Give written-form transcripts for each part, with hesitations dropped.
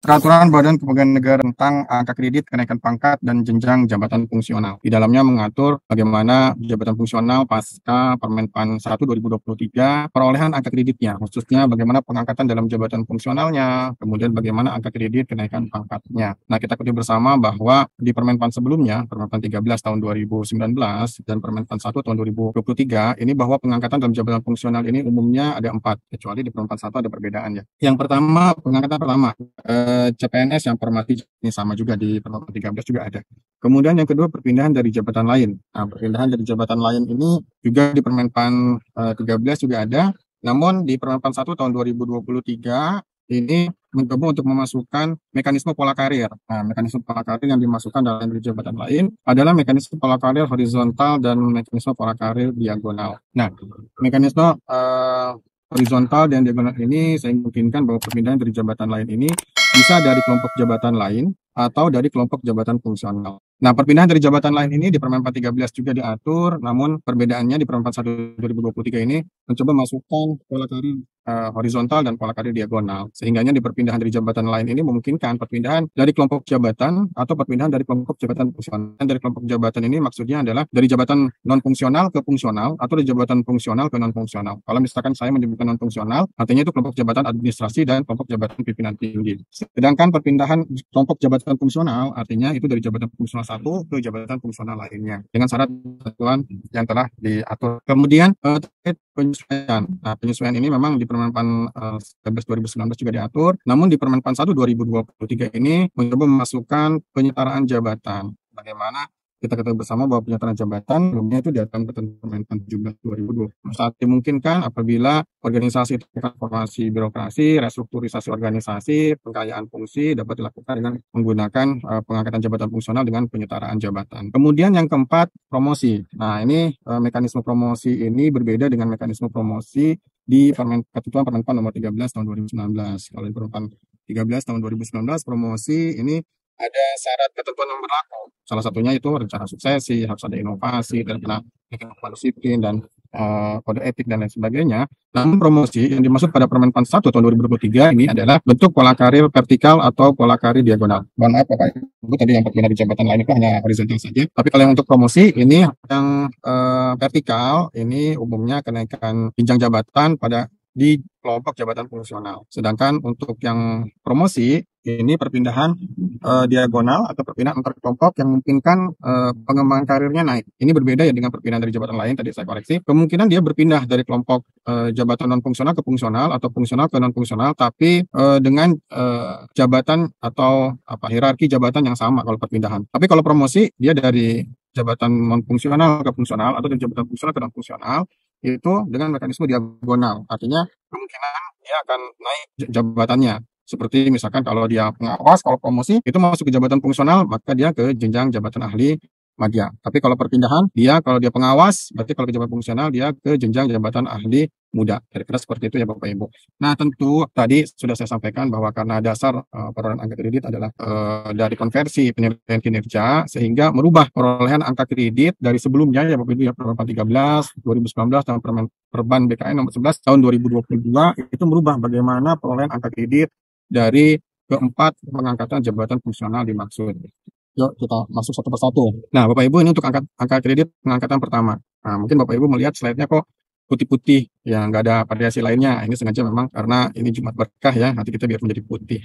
Peraturan Badan Kepegawaian Negara tentang angka kredit, kenaikan pangkat, dan jenjang jabatan fungsional. Di dalamnya mengatur bagaimana jabatan fungsional pasca Permenpan 1 2023, perolehan angka kreditnya, khususnya bagaimana pengangkatan dalam jabatan fungsionalnya, kemudian bagaimana angka kredit, kenaikan pangkatnya. Nah, kita ketahui bersama bahwa di Permenpan sebelumnya, Permenpan 13 tahun 2019 dan Permenpan 1 tahun 2023, ini bahwa pengangkatan dalam jabatan fungsional ini umumnya ada 4, kecuali di Permenpan 1 ada perbedaan ya. Yang pertama, pengangkatan pertama, CPNS yang formasi ini sama juga di Permenpan 13 juga ada. Kemudian yang kedua perpindahan dari jabatan lain. Nah, perpindahan dari jabatan lain ini juga di Permenpan 13 juga ada. Namun di Permenpan 1 tahun 2023 ini mencoba untuk memasukkan mekanisme pola karir. Nah, mekanisme pola karir yang dimasukkan dalam jabatan lain adalah mekanisme pola karir horizontal dan mekanisme pola karir diagonal. Nah, mekanisme horizontal dan diagonal ini saya memungkinkan bahwa perpindahan dari jabatan lain ini bisa dari kelompok jabatan lain atau dari kelompok jabatan fungsional. Nah, perpindahan dari jabatan lain ini di Permenpan 13 juga diatur, namun perbedaannya di Permenpan 1 2023 ini mencoba masukkan pola karir horizontal dan pola karir diagonal. Sehingganya di perpindahan dari jabatan lain ini memungkinkan perpindahan dari kelompok jabatan atau perpindahan dari kelompok jabatan fungsional. Dan dari kelompok jabatan ini maksudnya adalah dari jabatan non-fungsional ke fungsional atau dari jabatan fungsional ke non-fungsional. Kalau misalkan saya menyebutkan non-fungsional, artinya itu kelompok jabatan administrasi dan kelompok jabatan pimpinan tinggi. Sedangkan perpindahan kelompok jabatan fungsional artinya itu dari jabatan fungsional satu ke jabatan fungsional lainnya dengan syarat ketentuan yang telah diatur. Kemudian terkait penyesuaian. Nah, penyesuaian ini memang di Permenpan 11 2019 juga diatur, namun di Permenpan 1 2023 ini mencoba memasukkan penyetaraan jabatan. Bagaimana kita ketahui bersama bahwa penyetaraan jabatan sebelumnya itu dalam ketentuan Permenpan 17 2020. Saat dimungkinkan apabila organisasi transformasi birokrasi, restrukturisasi organisasi, pengkayaan fungsi dapat dilakukan dengan menggunakan pengangkatan jabatan fungsional dengan penyetaraan jabatan. Kemudian yang keempat, promosi. Nah, ini mekanisme promosi ini berbeda dengan mekanisme promosi di ketentuan Permenpan nomor 13 tahun 2019. Kalau di Permenpan 13 tahun 2019 promosi ini ada syarat ketentuan yang berlaku. Salah satunya itu rencana suksesi, harus ada inovasi, dan disiplin dan kode etik dan lain sebagainya. Namun promosi yang dimaksud pada Permenpan 1 tahun 2023 ini adalah bentuk pola karir vertikal atau pola karir diagonal. Mohon maaf Bapak Ibu, tadi yang perpindahan di jabatan lain itu hanya horizontal saja. Tapi kalau yang untuk promosi ini yang vertikal ini umumnya kenaikan jenjang jabatan di kelompok jabatan fungsional. Sedangkan untuk yang promosi ini perpindahan diagonal atau perpindahan antar kelompok yang memungkinkan pengembangan karirnya naik. Ini berbeda ya dengan perpindahan dari jabatan lain, tadi saya koreksi. Kemungkinan dia berpindah dari kelompok jabatan non fungsional ke fungsional atau fungsional ke non fungsional, tapi dengan jabatan atau hierarki jabatan yang sama kalau perpindahan. Tapi kalau promosi dia dari jabatan non fungsional ke fungsional atau dari jabatan fungsional ke non fungsional itu dengan mekanisme diagonal. Artinya kemungkinan dia akan naik jabatannya. Seperti misalkan kalau dia pengawas, kalau promosi itu masuk ke jabatan fungsional, maka dia ke jenjang jabatan ahli madya. Tapi kalau perpindahan, kalau dia pengawas, berarti kalau ke jabatan fungsional, dia ke jenjang jabatan ahli muda. Kira-kira seperti itu ya Bapak Ibu. Nah, tentu tadi sudah saya sampaikan bahwa karena dasar perolehan angka kredit adalah dari konversi penilaian kinerja, sehingga merubah perolehan angka kredit dari sebelumnya ya Bapak Ibu ya, Permen 13, 2019, dan Perban BKN nomor 11 tahun 2022, itu merubah bagaimana perolehan angka kredit dari keempat pengangkatan jabatan fungsional dimaksud. Yuk kita masuk satu persatu. Nah, Bapak Ibu ini untuk angka kredit pengangkatan pertama. Nah, mungkin Bapak Ibu melihat slide-nya kok putih-putih, ya nggak ada variasi lainnya. Ini sengaja memang karena ini Jumat berkah ya, nanti kita biar menjadi putih.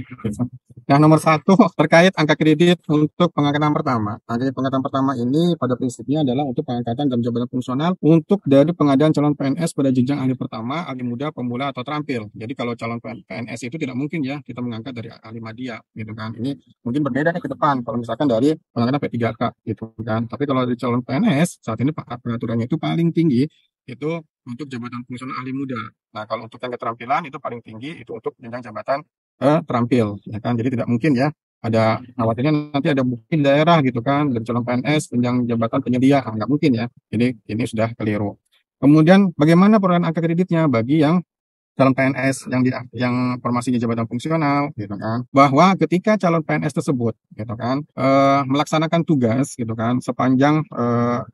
Nah, nomor 1 terkait angka kredit untuk pengangkatan pertama. Angka pengangkatan pertama ini pada prinsipnya adalah untuk pengangkatan dalam jabatan fungsional untuk dari pengadaan calon PNS pada jenjang ahli pertama, ahli muda, pemula atau terampil. Jadi kalau calon PNS itu tidak mungkin ya kita mengangkat dari ahli madya gitu kan. Ini mungkin berbeda nih ke depan kalau misalkan dari pengangkatan P3K gitu kan. Tapi kalau dari calon PNS saat ini peraturannya itu paling tinggi itu untuk jabatan fungsional ahli muda. Nah, kalau untuk yang keterampilan itu paling tinggi itu untuk jenjang jabatan terampil, ya kan. Jadi tidak mungkin ya ada khawatirnya nanti ada bukti daerah gitu kan dari calon PNS jenjang jabatan penyedia, nggak mungkin ya. Jadi ini sudah keliru. Kemudian bagaimana perolehan angka kreditnya bagi yang calon PNS yang formasinya jabatan fungsional gitu kan, bahwa ketika calon PNS tersebut gitu kan melaksanakan tugas gitu kan sepanjang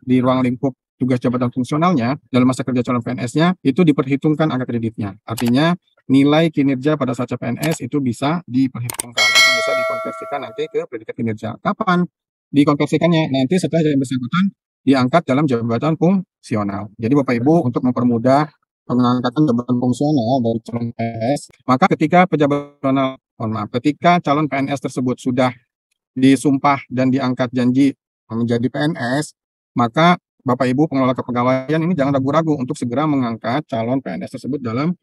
di ruang lingkup tugas jabatan fungsionalnya dalam masa kerja calon PNS-nya itu diperhitungkan angka kreditnya. Artinya nilai kinerja pada saat CPNS itu bisa diperhitungkan, itu bisa dikonversikan nanti ke predikat kinerja. Kapan dikonversikannya? Nanti setelah yang bersangkutan diangkat dalam jabatan fungsional. Jadi Bapak Ibu, untuk mempermudah pengangkatan jabatan fungsional dari calon PNS, maka ketika ketika calon PNS tersebut sudah disumpah dan diangkat janji menjadi PNS, maka Bapak Ibu pengelola kepegawaian ini jangan ragu-ragu untuk segera mengangkat calon PNS tersebut dalam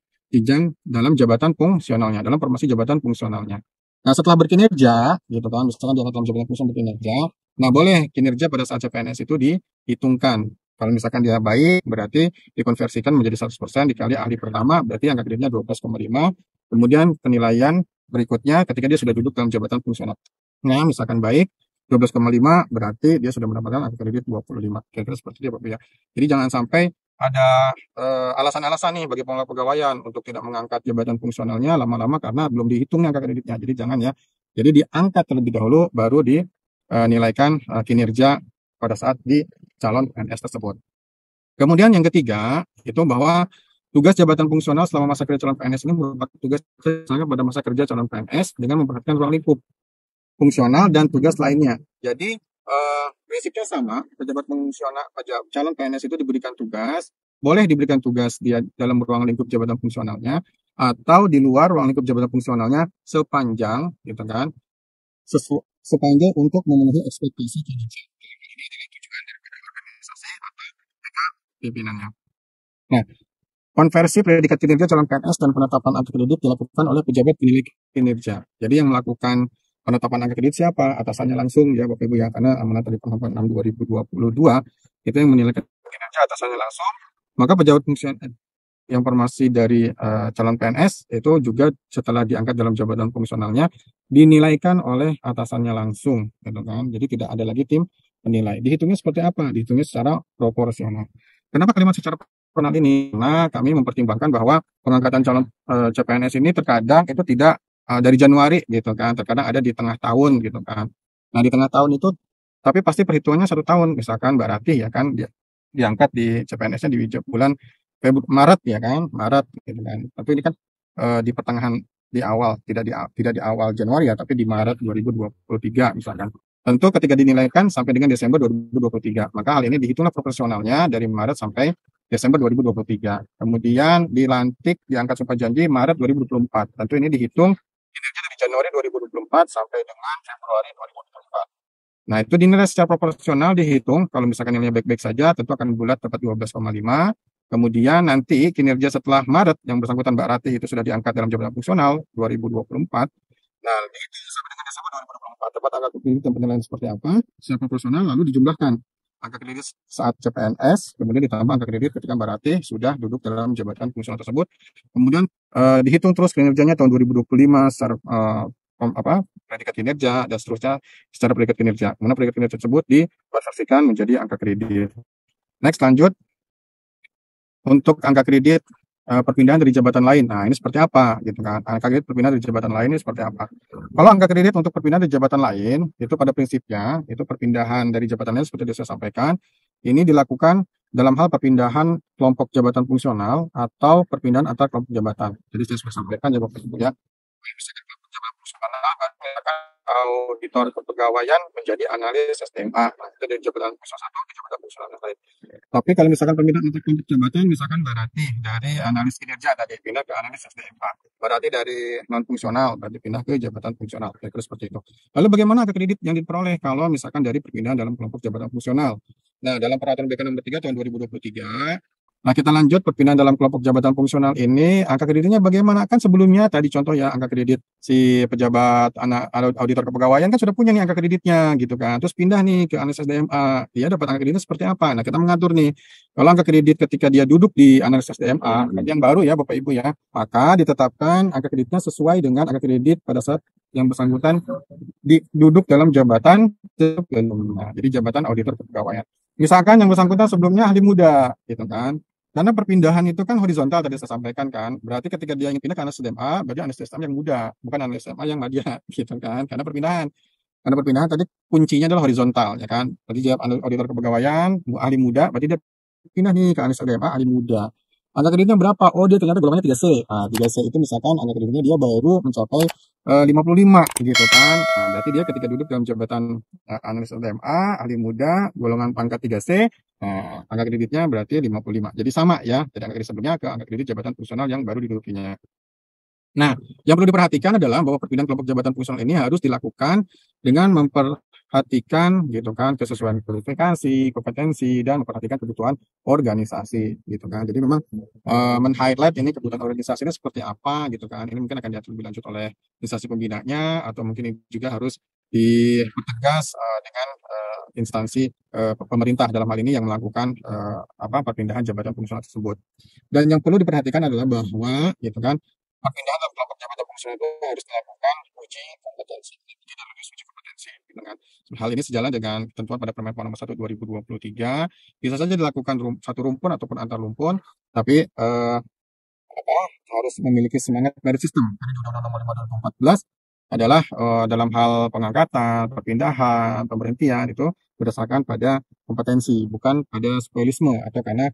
jabatan fungsionalnya, dalam formasi jabatan fungsionalnya. Nah, setelah berkinerja, gitu kan, misalkan diangkat dalam jabatan fungsional berkinerja, nah boleh kinerja pada saat CPNS itu dihitungkan. Kalau misalkan dia baik, berarti dikonversikan menjadi 100% dikali ahli pertama, berarti angka kreditnya 12,5. Kemudian penilaian berikutnya ketika dia sudah duduk dalam jabatan fungsional. Nah, misalkan baik, 12,5 berarti dia sudah mendapatkan angka kredit 25. Kira-kira seperti itu, Bapak ya. Jadi jangan sampai ada alasan-alasan nih bagi pengelola kepegawaian untuk tidak mengangkat jabatan fungsionalnya lama-lama karena belum dihitungnya angka kreditnya. Jadi jangan ya. Jadi diangkat terlebih dahulu baru dinilaikan kinerja pada saat di calon PNS tersebut. Kemudian yang ketiga itu bahwa tugas jabatan fungsional selama masa kerja calon PNS ini merupakan tugas pada masa kerja calon PNS dengan memperhatikan ruang lingkup fungsional dan tugas lainnya. Jadi prinsipnya sama, pejabat fungsional calon PNS itu diberikan tugas, boleh diberikan tugas di dalam ruang lingkup jabatan fungsionalnya atau di luar ruang lingkup jabatan fungsionalnya sepanjang, gitu kan, sepanjang untuk memenuhi ekspektasi kinerja. Ini adalah tujuan daripada organisasi atau pimpinannya. Nah, konversi predikat kinerja calon PNS dan penetapan angka kredit dilakukan oleh pejabat penilai kinerja. Jadi yang melakukan penetapan angka kredit siapa? Atasannya langsung ya Bapak Ibu ya, karena amanat dari Nomor 6 2022 itu yang menilai kinerja atasannya langsung. Maka pejabat fungsional yang formasi dari calon PNS itu juga setelah diangkat dalam jabatan fungsionalnya dinilaikan oleh atasannya langsung, gitu kan? Jadi tidak ada lagi tim penilai. Dihitungnya seperti apa? Dihitungnya secara proporsional. Kenapa kalimat secara proporsional ini? Karena kami mempertimbangkan bahwa pengangkatan calon CPNS ini terkadang itu tidak dari Januari gitu kan, terkadang ada di tengah tahun gitu kan. Nah di tengah tahun itu, tapi pasti perhitungannya 1 tahun. Misalkan Mbak Ratih ya kan diangkat di CPNS-nya di bulan Maret ya kan, Maret gitu kan. Tapi ini kan di pertengahan, di awal, tidak di awal Januari ya, tapi di Maret 2023 misalkan. Tentu ketika dinilaikan sampai dengan Desember 2023, maka hal ini dihitunglah proporsionalnya dari Maret sampai Desember 2023. Kemudian dilantik, diangkat sumpah janji Maret 2024. Tentu ini dihitung kinerja dari Januari 2024 sampai dengan Februari 2024. Nah, itu dinilai secara proporsional dihitung. Kalau misalkan nilainya baik-baik saja, tentu akan bulat tepat 12,5. Kemudian nanti kinerja setelah Maret yang bersangkutan Mbak Ratih itu sudah diangkat dalam jabatan fungsional 2024. Nah, itu sampai dengan Desember 2024 tepat angka kredit dan penilaian seperti apa secara proporsional lalu dijumlahkan angka kredit saat CPNS, kemudian ditambah angka kredit ketika Mbak Ratih sudah duduk dalam jabatan fungsional tersebut. Kemudian dihitung terus kinerjanya tahun 2025 secara predikat kinerja dan seterusnya secara predikat kinerja. Kemudian predikat kinerja tersebut dikonversikan menjadi angka kredit. Next, lanjut. Untuk angka kredit perpindahan dari jabatan lain. Nah, ini seperti apa gitu kan? Angka kredit perpindahan dari jabatan lain ini seperti apa? Kalau angka kredit untuk perpindahan dari jabatan lain, itu pada prinsipnya itu perpindahan dari jabatan lain seperti yang saya sampaikan, ini dilakukan dalam hal perpindahan kelompok jabatan fungsional atau perpindahan antar kelompok jabatan. Jadi saya sudah sampaikan ya Bapak Ibu ya. Misalkan kelompok jabatan fungsional, misalkan auditor kepegawaian menjadi analis SDMA, nah, itu dari jabatan fungsional satu ke jabatan fungsional lain. Tapi kalau misalkan permintaan untuk kelompok jabatan, misalkan berarti dari analis kinerja tadi pindah ke analis SDMA, berarti dari non fungsional berarti pindah ke jabatan fungsional, kira-kira seperti itu. Lalu bagaimana angka kredit yang diperoleh kalau misalkan dari perpindahan dalam kelompok jabatan fungsional? Nah, dalam peraturan BK nomor 3 tahun 2023. Nah, kita lanjut perpindahan dalam kelompok jabatan fungsional ini, angka kreditnya bagaimana? Kan sebelumnya tadi contoh ya, angka kredit si pejabat auditor kepegawaian kan sudah punya nih angka kreditnya gitu kan. Terus pindah nih ke analis SDMA, dia dapat angka kreditnya seperti apa? Nah, kita mengatur nih, kalau angka kredit ketika dia duduk di analis SDMA, yang baru ya Bapak Ibu ya, maka ditetapkan angka kreditnya sesuai dengan angka kredit pada saat yang bersangkutan duduk dalam jabatan sebelumnya. Jadi jabatan auditor kepegawaian. Misalkan yang bersangkutan sebelumnya ahli muda, gitu kan. Karena perpindahan itu kan horizontal tadi saya sampaikan kan. Berarti ketika dia ingin pindah ke analis SDMA, berarti analis SDMA yang muda, bukan analis SDMA yang media, gitu kan. Karena perpindahan tadi kuncinya adalah horizontal, ya kan. Berarti dia auditor kepegawaian, ahli muda, berarti dia pindah nih ke analis SDMA ahli muda. Angka kreditnya berapa? Oh, dia ternyata golongannya 3C. Nah, 3C itu misalkan angka kreditnya dia baru mencapai 55 gitu kan. Nah, berarti dia ketika duduk dalam jabatan analis LTMA, ahli muda, golongan pangkat 3C, nah, angka kreditnya berarti 55. Jadi sama ya, dari angka kredit sebelumnya ke angka kredit jabatan fungsional yang baru didudukinya. Nah, yang perlu diperhatikan adalah bahwa perpindahan kelompok jabatan fungsional ini harus dilakukan dengan memperhatikan gitu kan kesesuaian kualifikasi, kompetensi, dan memperhatikan kebutuhan organisasi gitu kan. Jadi memang men-highlight ini kebutuhan organisasinya seperti apa gitu kan. Ini mungkin akan diatur lebih lanjut oleh instansi pembinanya atau mungkin ini juga harus dipertegas dengan instansi pemerintah dalam hal ini yang melakukan perpindahan jabatan fungsional tersebut. Dan yang perlu diperhatikan adalah bahwa gitu kan perpindahan dalam kelompok jabatan fungsional itu harus dilakukan uji kompetensi dan lulus uji kompetensi. Gitu kan. Hal ini sejalan dengan ketentuan pada Permen nomor 1 2023. Bisa saja dilakukan satu rumpun ataupun antar rumpun, tapi harus memiliki semangat merit system. Jadi di Undang-Undang Nomor 5 2014 adalah dalam hal pengangkatan, perpindahan, pemberhentian itu berdasarkan pada kompetensi, bukan pada spoilisme atau karena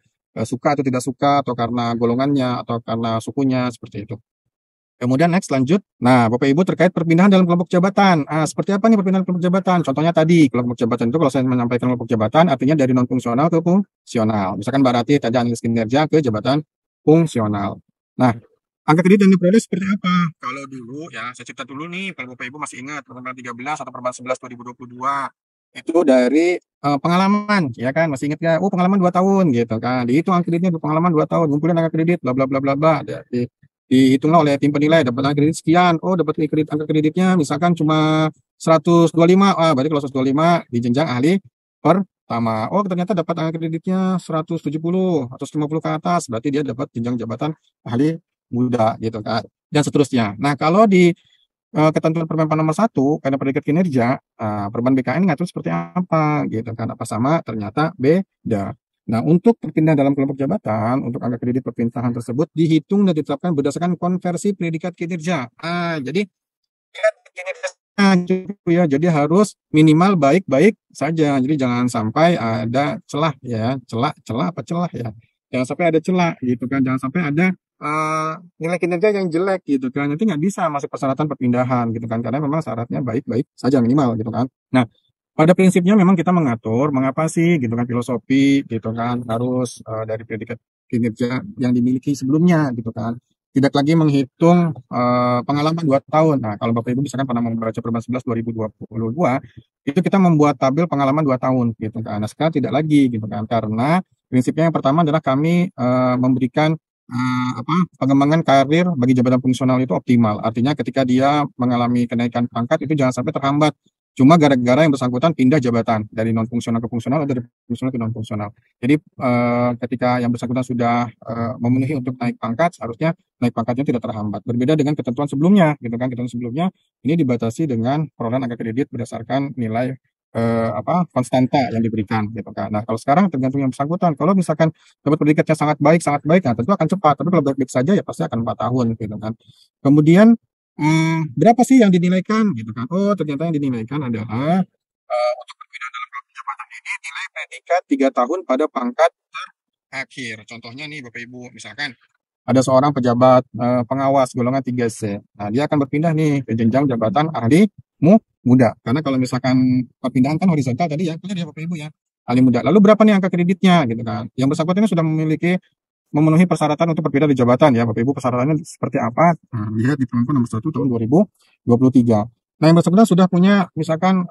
suka atau tidak suka atau karena golongannya atau karena sukunya seperti itu. Kemudian next lanjut. Nah, Bapak Ibu terkait perpindahan dalam kelompok jabatan. Seperti apa nih perpindahan kelompok jabatan? Contohnya tadi kelompok jabatan itu kalau saya menyampaikan kelompok jabatan artinya dari non fungsional ke fungsional. Misalkan Mbak Rati tadi analis kinerja ke jabatan fungsional. Nah, angka kredit yang diperoleh seperti apa? Kalau dulu ya, saya cerita dulu nih, kalau Bapak Ibu masih ingat Permen 13 atau Permen 11 2022 itu dari pengalaman, ya kan? Masih ingat ya? Oh, pengalaman 2 tahun gitu kan. Dihitung angka kreditnya pengalaman 2 tahun, ngumpulin angka kredit bla bla bla bla bla. Dihitunglah oleh tim penilai dapat angka kredit sekian. Oh, dapat kredit angka kreditnya misalkan cuma 125. Berarti kalau 125 di jenjang ahli pertama. Oh, ternyata dapat angka kreditnya 170 atau 150 ke atas. Berarti dia dapat jenjang jabatan ahli muda gitu kan. Dan seterusnya. Nah, kalau di ketentuan Permen nomor 1 karena predikat kinerja, Permen BKN ngatur seperti apa gitu kan. Apa sama? Ternyata beda. Nah, untuk perpindahan dalam kelompok jabatan, untuk angka kredit perpindahan tersebut dihitung dan ditetapkan berdasarkan konversi predikat kinerja. Jadi kinerja ya, jadi harus minimal baik-baik saja. Jadi jangan sampai ada celah ya, celah ya. Jangan sampai ada celah gitu kan. Jangan sampai ada nilai kinerja yang jelek gitu kan. Nanti nggak bisa masuk persyaratan perpindahan gitu kan. Karena memang syaratnya baik-baik saja minimal gitu kan. Nah, pada prinsipnya memang kita mengatur mengapa sih gitu kan filosofi gitu kan harus dari predikat kinerja yang dimiliki sebelumnya gitu kan. Tidak lagi menghitung pengalaman 2 tahun. Nah, kalau Bapak Ibu misalkan pernah membaca Permen 11 2022, itu kita membuat tabel pengalaman 2 tahun gitu kan. Nah, sekarang tidak lagi gitu kan. Karena prinsipnya yang pertama adalah kami memberikan pengembangan karir bagi jabatan fungsional itu optimal. Artinya ketika dia mengalami kenaikan pangkat itu jangan sampai terhambat cuma gara-gara yang bersangkutan pindah jabatan dari non fungsional ke fungsional atau dari fungsional ke non fungsional. Jadi ketika yang bersangkutan sudah memenuhi untuk naik pangkat, seharusnya naik pangkatnya tidak terhambat. Berbeda dengan ketentuan sebelumnya, gitu kan? Ketentuan sebelumnya ini dibatasi dengan perolehan angka kredit berdasarkan nilai konstanta yang diberikan, gitu kan? Nah, kalau sekarang tergantung yang bersangkutan. Kalau misalkan dapat predikatnya sangat baik, nah tentu akan cepat. Tapi kalau baik-baik saja ya pasti akan 4 tahun, gitu kan? Kemudian berapa sih yang dinilaikan gitu kan? Oh, ternyata yang dinilaikan adalah untuk perpindahan dalam kelompok jabatan ini nilai predikat 3 tahun pada pangkat terakhir. Contohnya nih Bapak Ibu, misalkan ada seorang pejabat pengawas golongan 3C. Nah, dia akan berpindah nih ke jenjang jabatan ahli muda. Karena kalau misalkan perpindahan kan horizontal tadi ya, clear ya Bapak Ibu ya. Ahli muda. Lalu berapa nih angka kreditnya gitu kan? Yang bersangkutan ini sudah memenuhi persyaratan untuk berpindah di jabatan ya Bapak Ibu, persyaratannya seperti apa? Lihat di Permen nomor 1 tahun 2023. Nah, yang bersangkutan sudah punya misalkan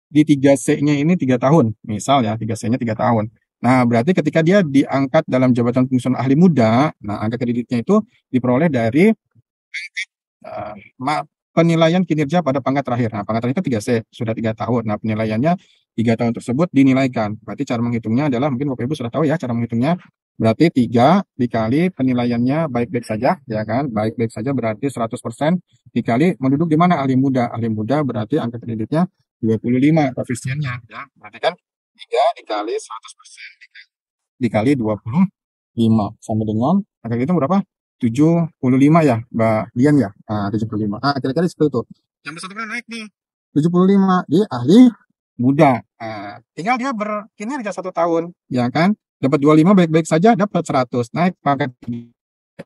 di 3C-nya ini 3 tahun, misal ya 3C-nya 3 tahun. Nah, berarti ketika dia diangkat dalam jabatan fungsional ahli muda, nah angka kreditnya itu diperoleh dari penilaian kinerja pada pangkat terakhir. Nah, pangkat terakhir itu 3C, sudah 3 tahun. Nah, penilaiannya 3 tahun tersebut dinilaikan. Berarti cara menghitungnya adalah, mungkin Bapak Ibu sudah tahu ya cara menghitungnya. Berarti 3 dikali penilaiannya baik-baik saja, ya kan? Baik-baik saja berarti 100% dikali menduduk di mana ahli muda. Ahli muda berarti angka kreditnya 25 koefisiennya, ya. Berarti kan 3 dikali 100% dikali 25 sama dengan angka kreditnya berapa? 75 ya, Mbak Dian ya? 75. Kira-kira seperti itu. Yang bersangkutan naik nih. 75. Dia ahli muda. Tinggal dia berkinerja 1 tahun, ya kan? Dapat 25 baik-baik saja, dapat 100. Naik pangkat.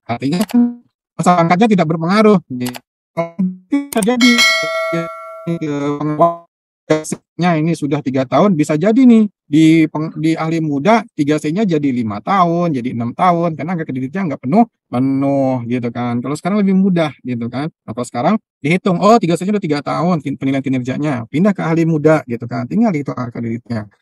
Artinya pangkatnya tidak berpengaruh. Bisa jadi pengawasnya ini sudah 3 tahun, bisa jadi nih di ahli muda 3C-nya jadi 5 tahun, jadi 6 tahun, karena angka kreditnya nggak penuh penuh gitu kan. Kalau sekarang lebih mudah gitu kan. Nah, kalau sekarang dihitung, oh 3C-nya udah 3 tahun penilaian kinerjanya, pindah ke ahli muda gitu kan, tinggal dihitung angka kreditnya.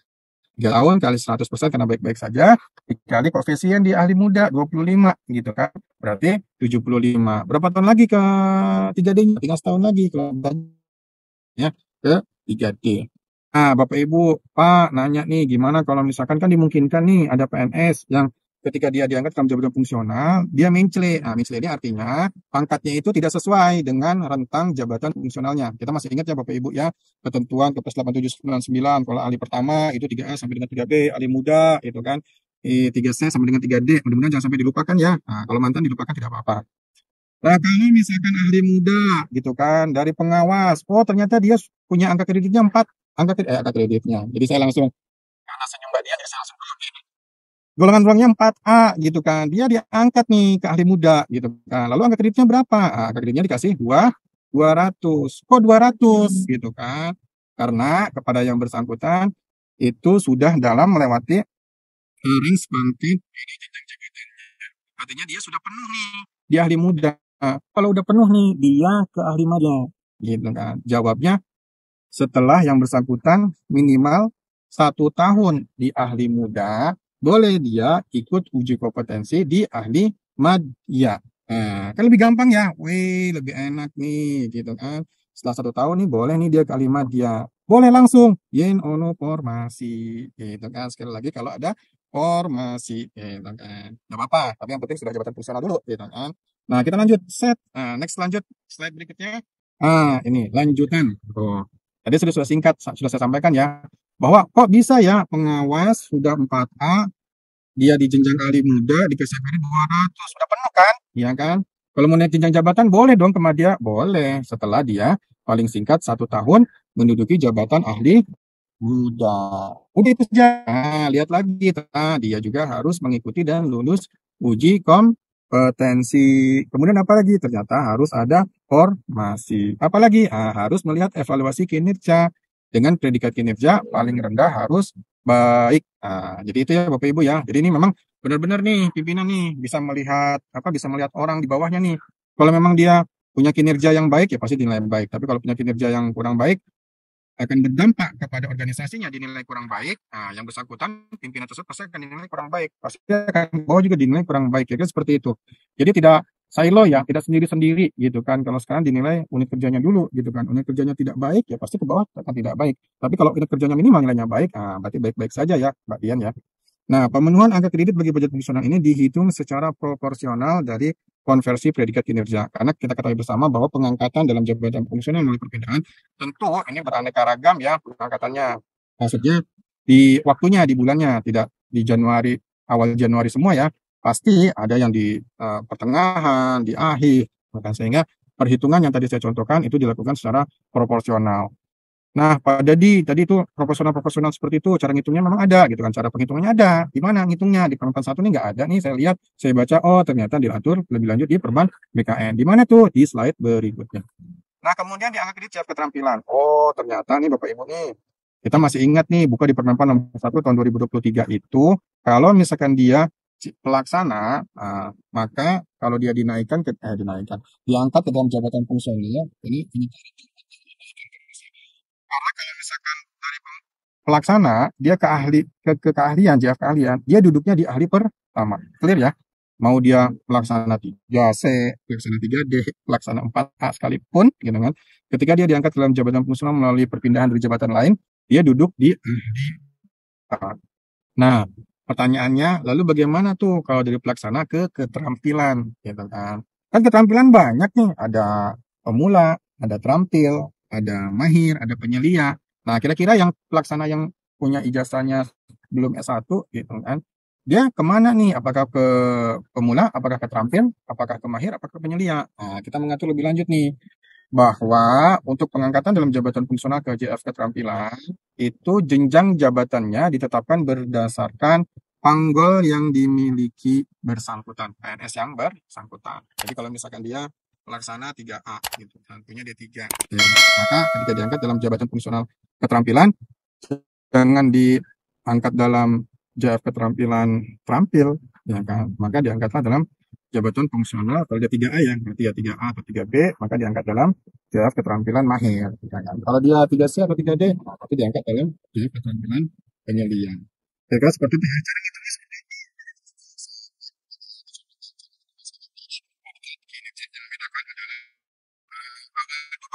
3 tahun kali 100% karena baik-baik saja, dikali koefisien di ahli muda 25 gitu kan. Berarti 75. Berapa tahun lagi ke 3D-nya? Tinggal setahun lagi kalau ya ke 3D. Nah, Bapak Ibu, Pak nanya nih, gimana kalau misalkan kan dimungkinkan nih ada PNS yang ketika dia diangkat ke jabatan fungsional, dia mencele. Nah, mencele ini artinya pangkatnya itu tidak sesuai dengan rentang jabatan fungsionalnya. Kita masih ingat ya Bapak Ibu ya, ketentuan Kepres 8799, kalau ahli pertama itu 3A sampai dengan 3B, ahli muda itu kan 3C sampai dengan 3D. Mudah-mudahan jangan sampai dilupakan ya. Nah, kalau mantan dilupakan tidak apa-apa. Nah, kalau misalkan ahli muda gitu kan dari pengawas, oh ternyata dia punya angka kreditnya 4, angka kreditnya. Jadi saya langsung karena senyum Mbak Dian, jadi saya langsung golongan uangnya 4A gitu kan. Dia diangkat nih ke ahli muda gitu kan. Lalu angka kreditnya berapa? Ah, angka kreditnya dikasih 200. Kok 200 gitu kan? Karena kepada yang bersangkutan itu sudah dalam melewati range pangkat jenjang jabatannya. Artinya dia sudah penuh nih di ahli muda. Kalau udah penuh nih, dia ke ahli muda. Gitu kan. Jawabnya setelah yang bersangkutan minimal 1 tahun di ahli muda, boleh dia ikut uji kompetensi di ahli madya. Nah, kan lebih gampang ya, wih lebih enak nih, gitu kan. Setelah 1 tahun nih, boleh nih dia ke ahli madya. Boleh langsung, yen ono formasi, gitu kan. Sekali lagi kalau ada formasi, gitu kan. Nggak apa-apa, tapi yang penting sudah jabatan fungsional dulu, gitu kan. Nah, kita lanjut, set. Nah, next lanjut, slide berikutnya. Ini lanjutan. Tuh. Tadi sudah singkat, sudah saya sampaikan ya, bahwa kok bisa ya pengawas sudah 4A, dia di jenjang ahli muda dikasih angka 200, sudah penuh kan? Iya kan? Kalau mau naik jenjang jabatan boleh dong ke media, boleh. Setelah dia paling singkat 1 tahun menduduki jabatan ahli muda. Udah itu saja. Nah, lihat lagi, nah, dia juga harus mengikuti dan lulus uji kompetensi. Kemudian apa lagi? Ternyata harus ada formasi. Apalagi harus melihat evaluasi kinerja dengan predikat kinerja paling rendah harus baik. Jadi itu ya Bapak Ibu ya. Jadi ini memang benar-benar nih pimpinan nih bisa melihat bisa melihat orang di bawahnya nih. Kalau memang dia punya kinerja yang baik ya pasti dinilai baik. Tapi kalau punya kinerja yang kurang baik akan berdampak kepada organisasinya dinilai kurang baik, yang bersangkutan pimpinan tersebut pasti akan dinilai kurang baik, pasti akan bawah juga dinilai kurang baik, ya seperti itu. Jadi tidak silo ya, tidak sendiri-sendiri gitu kan. Kalau sekarang dinilai unit kerjanya dulu gitu kan. Unit kerjanya tidak baik ya pasti ke bawah akan tidak baik. Tapi kalau unit kerjanya minimal nilainya baik, berarti baik-baik saja ya, Mbak Dian ya. Nah, pemenuhan angka kredit bagi budget fungsional ini dihitung secara proporsional dari konversi predikat kinerja. Karena kita ketahui bersama bahwa pengangkatan dalam jabatan fungsional melalui perpindahan tentu ini beraneka ragam ya pengangkatannya. Maksudnya di waktunya, di bulannya, tidak di Januari, awal Januari semua ya. Pasti ada yang di pertengahan, di akhir. Maka sehingga perhitungan yang tadi saya contohkan itu dilakukan secara proporsional. Nah, Pak Dadi, tadi itu proporsional-proporsional seperti itu, cara ngitungnya memang ada, gitu kan. Cara penghitungannya ada. Di mana ngitungnya? Di perban 1 ini nggak ada nih, saya lihat, saya baca, oh ternyata diatur lebih lanjut di perban BKN. Di mana tuh? Di slide berikutnya. Nah, kemudian di angka kredit siap keterampilan. Oh, ternyata nih Bapak Ibu nih, kita masih ingat nih, buka di Permenpan nomor 1 tahun 2023 itu, kalau misalkan dia pelaksana, maka kalau dia diangkat ke dalam jabatan fungsional, ini kalau misalkan dari pelaksana dia ke keahlian JF keahlian dia duduknya di ahli pertama, clear ya. Mau dia pelaksana 3C, pelaksana 3D, pelaksana 4A sekalipun gitu kan, ketika dia diangkat dalam jabatan fungsional melalui perpindahan dari jabatan lain, dia duduk di ahli pertama. Nah, pertanyaannya lalu bagaimana tuh kalau dari pelaksana ke keterampilan gitu kan. Kan keterampilan banyak nih, ada pemula, ada terampil, ada mahir, ada penyelia. Nah, kira-kira yang pelaksana yang punya ijazahnya belum S1 gitu kan, dia kemana nih? Apakah ke pemula, apakah ke terampil, apakah ke mahir, apakah ke penyelia? Nah, kita mengatur lebih lanjut nih, bahwa untuk pengangkatan dalam jabatan fungsional ke JF keterampilan, itu jenjang jabatannya ditetapkan berdasarkan panggol yang dimiliki bersangkutan, PNS yang bersangkutan. Jadi kalau misalkan dia pelaksana 3A gitu, tentunya D3. Ya, maka ketika diangkat dalam jabatan fungsional keterampilan, jangan diangkat dalam JF keterampilan terampil, ya kan? Maka diangkatlah dalam jabatan fungsional. Kalau dia 3A ya, berarti ya 3A atau 3B, maka diangkat dalam JF keterampilan mahir, ya kan? Kalau dia 3C atau 3D, itu diangkat dalam JF keterampilan penyelian. Kira-kira seperti itu.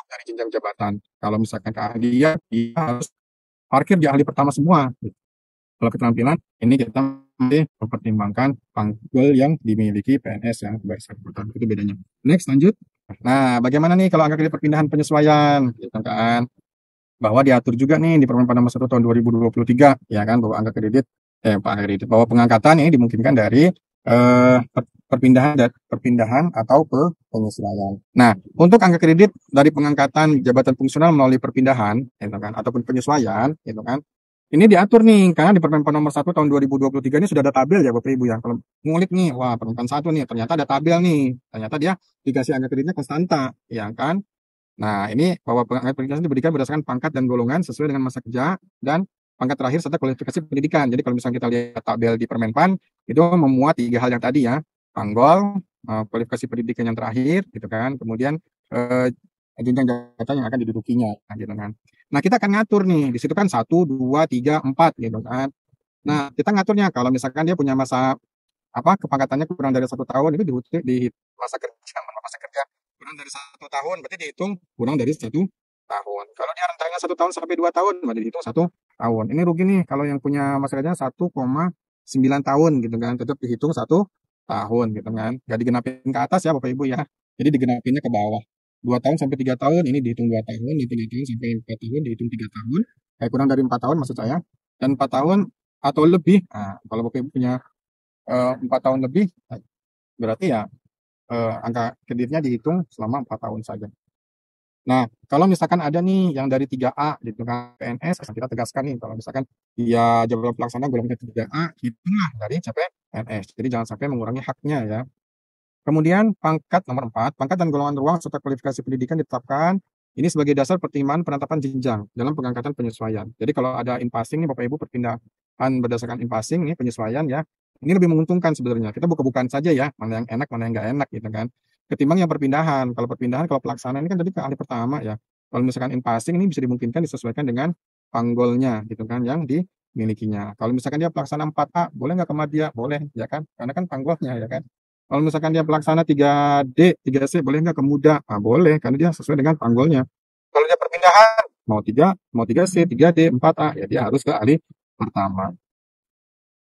Dari jenjang jabatan. Kalau misalkan keahlian, dia harus parkir di ahli pertama semua. Kalau keterampilan, ini kita masih mempertimbangkan panggul yang dimiliki PNS ya, baik sangkutan. Itu bedanya. Next, lanjut. Nah, bagaimana nih kalau angka kredit perpindahan penyesuaian? Gitu kan. Bahwa diatur juga nih di Permen nomor 1 tahun 2023, ya kan, bahwa angka kredit, bahwa pengangkatan ini dimungkinkan dari perpindahan atau penyesuaian. Nah, untuk angka kredit dari pengangkatan jabatan fungsional melalui perpindahan, gitu kan, ataupun penyesuaian, gitu kan, ini diatur nih, karena di Permen nomor 1 tahun 2023 ini sudah ada tabel ya Bapak Ibu ya. Kalau ngulik nih, wah Permen 1 nih, ternyata ada tabel nih. Ternyata dia dikasih angka kreditnya konstanta, ya kan? Nah, ini bahwa angka pendidikan diberikan berdasarkan pangkat dan golongan sesuai dengan masa kerja dan pangkat terakhir serta kualifikasi pendidikan. Jadi kalau misalnya kita lihat tabel di Permenpan, itu memuat 3 hal yang tadi ya. Panggol, kualifikasi pendidikan yang terakhir, gitu kan. Kemudian jenjang jabatan yang akan didudukinya, gitu kan. Nah, kita akan ngatur nih, di situ kan 1, 2, 3, 4, gitu kan. Nah, kita ngaturnya kalau misalkan dia punya masa kepangkatannya kurang dari 1 tahun, itu di masa kerja kurang dari 1 tahun, berarti dihitung kurang dari 1 tahun. Kalau dia rentangnya 1 tahun sampai 2 tahun, berarti dihitung 1 tahun. Ini rugi nih kalau yang punya masa kerja 1,9 tahun, gitu kan, tetap dihitung 1 tahun, gitu kan. Gak digenapin ke atas ya Bapak Ibu ya. Jadi digenapinnya ke bawah. 2 tahun sampai 3 tahun ini dihitung 2 tahun, di 3 tahun sampai 4 tahun dihitung 3 tahun, kurang dari 4 tahun maksud saya, dan 4 tahun atau lebih. Nah, kalau Bapak Ibu punya 4 tahun lebih, berarti ya angka kreditnya dihitung selama 4 tahun saja. Nah, kalau misalkan ada nih yang dari 3A gitu kan, PNS, kita tegaskan nih, kalau misalkan dia jabatan pelaksana golongan 3A, hitunglah dari CPNS. Jadi jangan sampai mengurangi haknya ya. Kemudian pangkat nomor 4, pangkat dan golongan ruang serta kualifikasi pendidikan ditetapkan. Ini sebagai dasar pertimbangan penetapan jenjang dalam pengangkatan penyesuaian. Jadi kalau ada in-passing nih Bapak Ibu, perpindahan berdasarkan in-passing nih penyesuaian ya, ini lebih menguntungkan sebenarnya. Kita buka-bukaan saja ya, mana yang enak, mana yang nggak enak gitu kan. Ketimbang yang perpindahan. Kalau pelaksanaan ini kan tadi ke ahli pertama ya. Kalau misalkan in-passing ini bisa dimungkinkan disesuaikan dengan panggolnya gitu kan yang dimilikinya. Kalau misalkan dia pelaksana 4A, boleh nggak ke Madya? Boleh ya kan? Karena kan panggolnya ya kan. Kalau misalkan dia pelaksana 3D, 3C, boleh nggak ke muda? Ah, boleh, karena dia sesuai dengan panggolnya. Kalau dia perpindahan, mau 3C, 3D, 4A, ya dia harus ke ahli pertama.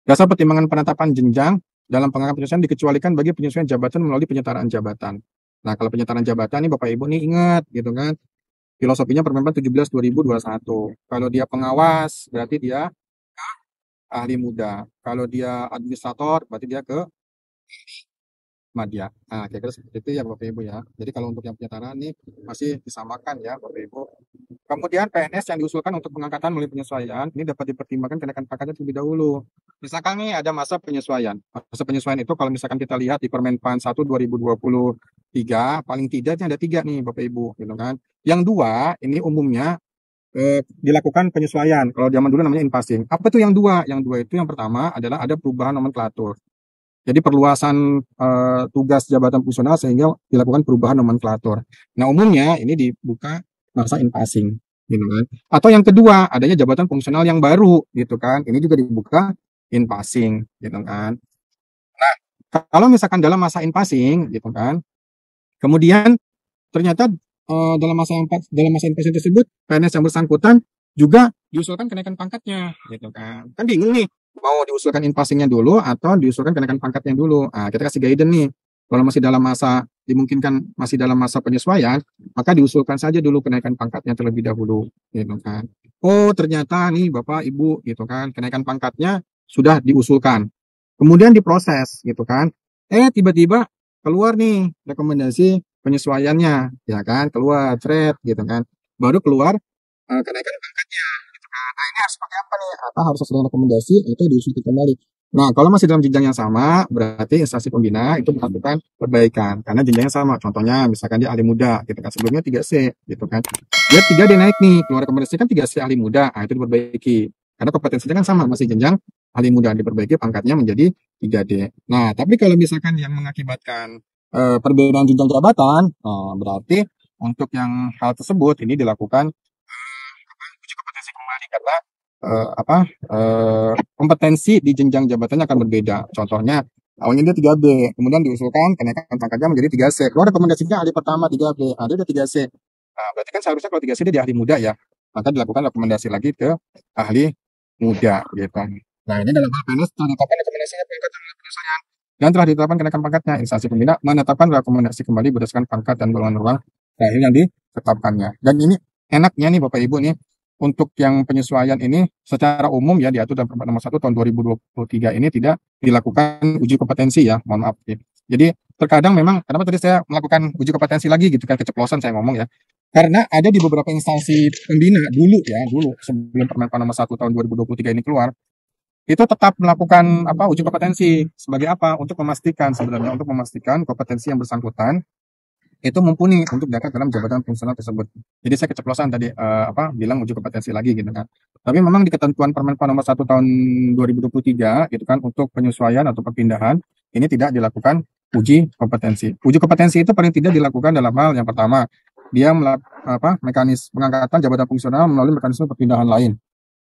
Dasar pertimbangan penetapan jenjang dalam pengangkatan penyesuaian dikecualikan bagi penyesuaian jabatan melalui penyetaraan jabatan. Nah, kalau penyetaraan jabatan nih Bapak Ibu nih ingat gitu kan, filosofinya Permenpan 17 2021. Kalau dia pengawas, berarti dia ahli muda. Kalau dia administrator, berarti dia ke Madya. Nah, kira-kira seperti itu ya Bapak Ibu ya. Jadi kalau untuk yang penyetaraan ini masih disamakan ya Bapak Ibu. Kemudian PNS yang diusulkan untuk pengangkatan melalui penyesuaian ini dapat dipertimbangkan kenaikan pangkatnya terlebih dahulu. Misalkan nih ada masa penyesuaian. Masa penyesuaian itu kalau misalkan kita lihat di Permenpan 1 2023 paling tidaknya ada 3 nih Bapak Ibu gitu kan. Yang 2 ini umumnya dilakukan penyesuaian. Kalau zaman dulu namanya in-passing. Apa tuh yang 2? Yang 2 itu yang pertama adalah ada perubahan nomenklatur. Jadi perluasan tugas jabatan fungsional sehingga dilakukan perubahan nomenklatur. Nah, umumnya ini dibuka masa in-passing, gitu kan. Atau yang kedua, adanya jabatan fungsional yang baru, gitu kan. Ini juga dibuka in-passing, gitu kan. Nah, kalau misalkan dalam masa in-passing, gitu kan, kemudian ternyata dalam masa in-passing tersebut, PNS yang bersangkutan juga diusulkan kenaikan pangkatnya, gitu kan. Kan bingung nih, mau diusulkan in-passingnya dulu atau diusulkan kenaikan pangkatnya dulu. Nah, kita kasih guidance nih. Kalau dimungkinkan masih dalam masa penyesuaian, maka diusulkan saja dulu kenaikan pangkatnya terlebih dahulu, gitu kan. Oh, ternyata nih Bapak Ibu, gitu kan, kenaikan pangkatnya sudah diusulkan. Kemudian diproses, gitu kan. Tiba-tiba keluar nih rekomendasi penyesuaiannya, ya kan, keluar thread, gitu kan. Baru keluar kenaikan pangkatnya, gitu kan. Nah, ini harus pakai apa nih? Apa harus sesuai rekomendasi atau diusulkan kembali? Nah, kalau masih dalam jenjang yang sama, berarti instansi pembina itu melakukan perbaikan karena jenjangnya sama. Contohnya, misalkan dia ahli muda, gitu kan sebelumnya 3C, gitu kan. Dia 3D naik nih, keluar rekomendasi kan 3C ahli muda, nah itu diperbaiki. Karena kompetensinya kan sama, masih jenjang ahli muda diperbaiki pangkatnya menjadi 3D. Nah, tapi kalau misalkan yang mengakibatkan perbedaan jenjang jabatan, berarti untuk yang hal tersebut ini dilakukan uji kompetensi kembali karena kompetensi di jenjang jabatannya akan berbeda. Contohnya, awalnya dia 3B, kemudian diusulkan kenaikan pangkatnya menjadi 3C. Keluar rekomendasinya ahli pertama 3B, ada udah 3C. Nah, berarti kan seharusnya kalau 3C dia di ahli muda ya, maka dilakukan rekomendasi lagi ke ahli muda gitu. Nah, ini dalam hal PNS telah ditetapkan rekomendasinya pangkat dan penyelesaian dan telah ditetapkan kenaikan pangkatnya. Instansi pembina menetapkan rekomendasi kembali berdasarkan pangkat dan golongan ruang terakhir yang ditetapkannya. Dan ini enaknya nih Bapak Ibu nih, untuk yang penyesuaian ini secara umum ya diatur dalam Permen nomor 1 tahun 2023 ini tidak dilakukan uji kompetensi ya, mohon maaf ya. Jadi terkadang memang kenapa tadi saya melakukan uji kompetensi lagi gitu kan, keceplosan saya ngomong ya. Karena ada di beberapa instansi pembina dulu sebelum Permen nomor 1 tahun 2023 ini keluar, itu tetap melakukan uji kompetensi sebagai apa? Untuk memastikan sebenarnya untuk memastikan kompetensi yang bersangkutan itu mumpuni untuk diangkat dalam jabatan fungsional tersebut. Jadi saya keceplosan tadi bilang uji kompetensi lagi gitu kan. Tapi memang di ketentuan Permen nomor 1 tahun 2023 gitu kan untuk penyesuaian atau perpindahan ini tidak dilakukan uji kompetensi. Uji kompetensi itu paling tidak dilakukan dalam hal yang pertama, dia mekanisme pengangkatan jabatan fungsional melalui mekanisme perpindahan lain.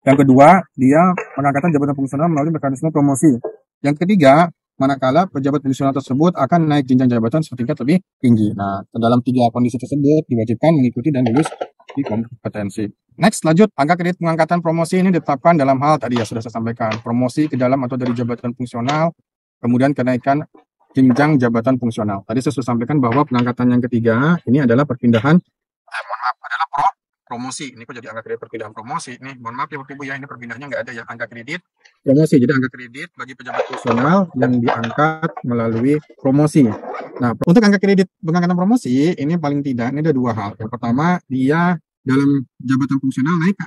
Yang kedua, dia pengangkatan jabatan fungsional melalui mekanisme promosi. Yang ketiga, manakala pejabat fungsional tersebut akan naik jenjang jabatan setingkat lebih tinggi. Nah, dalam 3 kondisi tersebut diwajibkan mengikuti dan lulus di kompetensi. Next, lanjut, angka kredit pengangkatan promosi ini ditetapkan dalam hal tadi ya sudah saya sampaikan, promosi ke dalam atau dari jabatan fungsional, kemudian kenaikan jenjang jabatan fungsional. Tadi saya sudah sampaikan bahwa pengangkatan yang ketiga ini adalah perpindahan, adalah promosi. Ini kok jadi angka kredit perpindahan promosi nih, mohon maaf ya Bapak Ibu ya, ini perpindahannya nggak ada ya, angka kredit promosi. Jadi angka kredit bagi pejabat fungsional yang diangkat melalui promosi. Nah, untuk angka kredit pengangkatan promosi ini paling tidak ini ada 2 hal. Yang pertama, dia dalam jabatan fungsional naik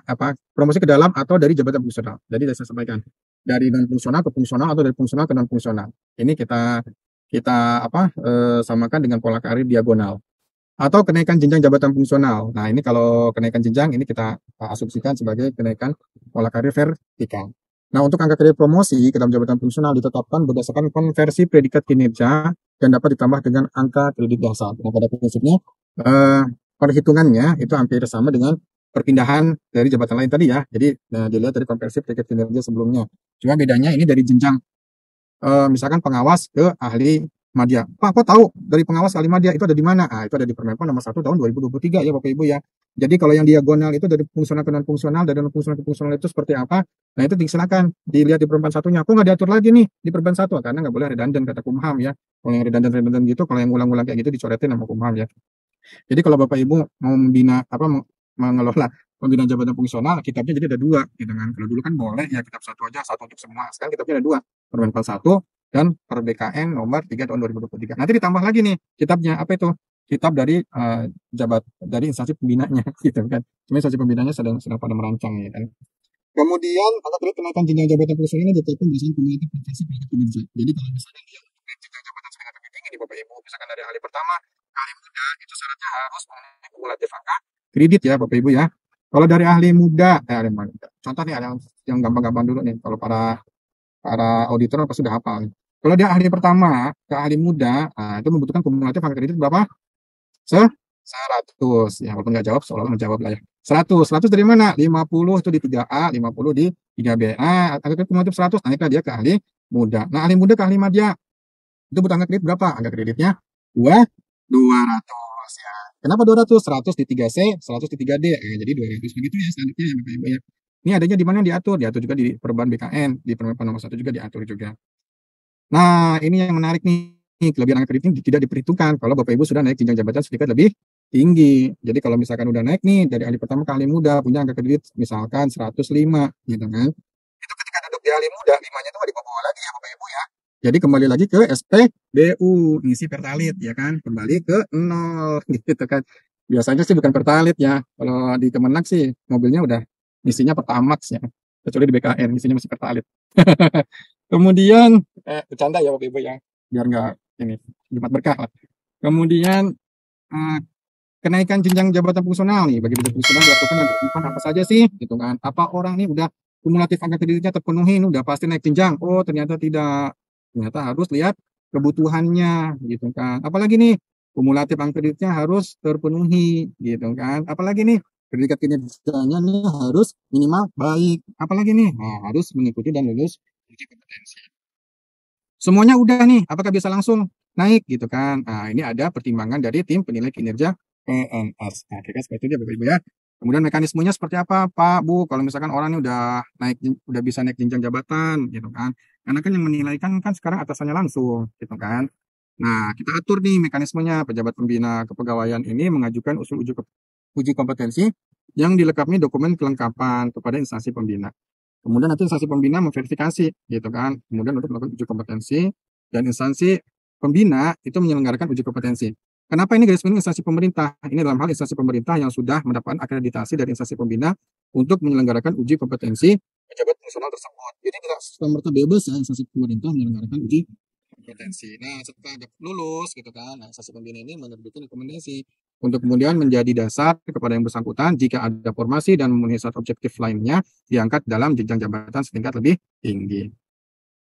promosi ke dalam atau dari jabatan fungsional. Jadi saya sampaikan dari non fungsional ke fungsional atau dari fungsional ke non fungsional. Ini kita samakan dengan pola karir diagonal. Atau kenaikan jenjang jabatan fungsional. Nah, ini kalau kenaikan jenjang ini kita asumsikan sebagai kenaikan pola karir vertikal. Nah, untuk angka kredit promosi ke dalam jabatan fungsional ditetapkan berdasarkan konversi predikat kinerja dan dapat ditambah dengan angka kredit dasar. Nah, pada prinsipnya perhitungannya itu hampir sama dengan perpindahan dari jabatan lain tadi ya. Jadi dilihat dari konversi predikat kinerja sebelumnya. Cuma bedanya ini dari jenjang misalkan pengawas ke ahli madya. Pak, kok tahu dari pengawas ahli madya itu ada di mana? Itu ada di Permen nomor 1 tahun 2023 ya Bapak Ibu ya. Jadi kalau yang diagonal itu dari fungsional ke non fungsional, dari non fungsional ke fungsional itu seperti apa? Nah, itu silakan dilihat di Permen 1-nya. Kok nggak diatur lagi nih di Permen 1? Karena nggak boleh redundant kata Kumham ya. Kalau yang redundant gitu, kalau yang ulang-ulang kayak gitu dicoretin sama Kumham ya. Jadi kalau Bapak Ibu mau membina mengelola pembinaan jabatan fungsional, kitabnya jadi ada 2 gitu kan. Kalau dulu kan boleh ya kitab 1 aja, 1 untuk semua. Sekarang kitabnya ada 2, Permen 1 dan per BKN nomor 3 tahun 2023. Nanti ditambah lagi nih kitabnya, apa itu? Kitab dari dari instansi pembinanya gitu kan. Cuma instansi pembinanya sedang pada merancang ya kan. Kemudian angka kredit kenaikan jenjang jabatan fungsional ini ditetapkan berdasarkan kumulatif prestasi pada kinerja. Jadi kalau misalnya dia untuk jenjang jabatan setingkat lebih tinggi di Bapak Ibu, misalkan dari ahli pertama ke ahli muda, itu syaratnya harus memenuhi kumulatif angka kredit ya Bapak Ibu ya. Kalau dari ahli muda, contoh nih ada yang gampang-gampang dulu nih. Kalau para auditor pasti sudah hafal nih. Kalau dia ahli pertama ke ahli muda, itu membutuhkan kumulatif angka kredit berapa? 100 ya, walaupun nggak jawab, seolah-olah menjawab lah ya. 100 dari mana? 50 itu di 3A, 50 di 3B. Angka kredit kumulatif 100, naiklah dia ke ahli muda. Nah, ahli muda ke ahli madya, itu butuh angka kredit berapa? Angka kreditnya 200 ya. Kenapa 200? 100 di 3C, 100 di 3D. Jadi 200 begitu ya standarnya ya Bapak Ibu ya. Ini adanya di mana yang diatur? Diatur juga di perubahan BKN, di Permen nomor 1 juga diatur juga. Nah, ini yang menarik nih. Kelebihan angka kredit ini tidak diperhitungkan kalau Bapak Ibu sudah naik jenjang jabatan sedikit lebih tinggi. Jadi kalau misalkan udah naik nih dari ahli pertama ke ahli muda punya angka kredit misalkan 105 gitu kan. Itu ketika duduk di ahli muda 5-nya itu nggak dibawa lagi ya Bapak Ibu ya. Jadi kembali lagi ke SPBU, ngisi pertalit ya kan, kembali ke 0 gitu kan. Biasanya sih bukan pertalit ya. Kalau di Kemenak sih mobilnya udah ngisinya Pertamax ya. Kecuali di BKN ngisinya masih pertalit. Kemudian, bercanda ya Bapak Ibu ya, biar nggak ini, Jumat berkah lah. Kemudian, eh, kenaikan jenjang jabatan fungsional nih, bagi jabatan fungsional dilakukan dengan penentuan apa saja sih, gitu kan. Apa orang nih udah kumulatif angka kreditnya terpenuhi, ini udah pasti naik jenjang. Oh, ternyata tidak. Ternyata harus lihat kebutuhannya, gitu kan. Apalagi nih, kumulatif angka kreditnya harus terpenuhi, gitu kan. Apalagi nih, predikat kinerjanya nih harus minimal baik. Apalagi nih, nah, harus mengikuti dan lulus uji kompetensi. Semuanya udah nih, apakah bisa langsung naik gitu kan? Nah, ini ada pertimbangan dari tim penilai kinerja PNS. Nah, kira-kira seperti itu ya Bapak Ibu ya. Kemudian mekanismenya seperti apa, Pak, Bu? Kalau misalkan orang ini udah naik, udah bisa naik jenjang jabatan gitu kan. Karena kan yang menilai kan sekarang atasannya langsung gitu kan. Nah, kita atur nih mekanismenya. Pejabat pembina kepegawaian ini mengajukan usul uji kompetensi yang dilengkapi dokumen kelengkapan kepada instansi pembina. Kemudian nanti instansi pembina memverifikasi, gitu kan. Kemudian untuk melakukan uji kompetensi dan instansi pembina itu menyelenggarakan uji kompetensi. Kenapa ini garis miring instansi pemerintah? Ini dalam hal instansi pemerintah yang sudah mendapatkan akreditasi dari instansi pembina untuk menyelenggarakan uji kompetensi pejabat fungsional tersebut. Jadi tidak serta bebas ya instansi pemerintah menyelenggarakan uji kompetensi. Nah, setelah lulus gitu kan, nah, instansi pembina ini menerbitkan rekomendasi untuk kemudian menjadi dasar kepada yang bersangkutan jika ada formasi dan memenuhi syarat objektif lainnya diangkat dalam jenjang jabatan setingkat lebih tinggi.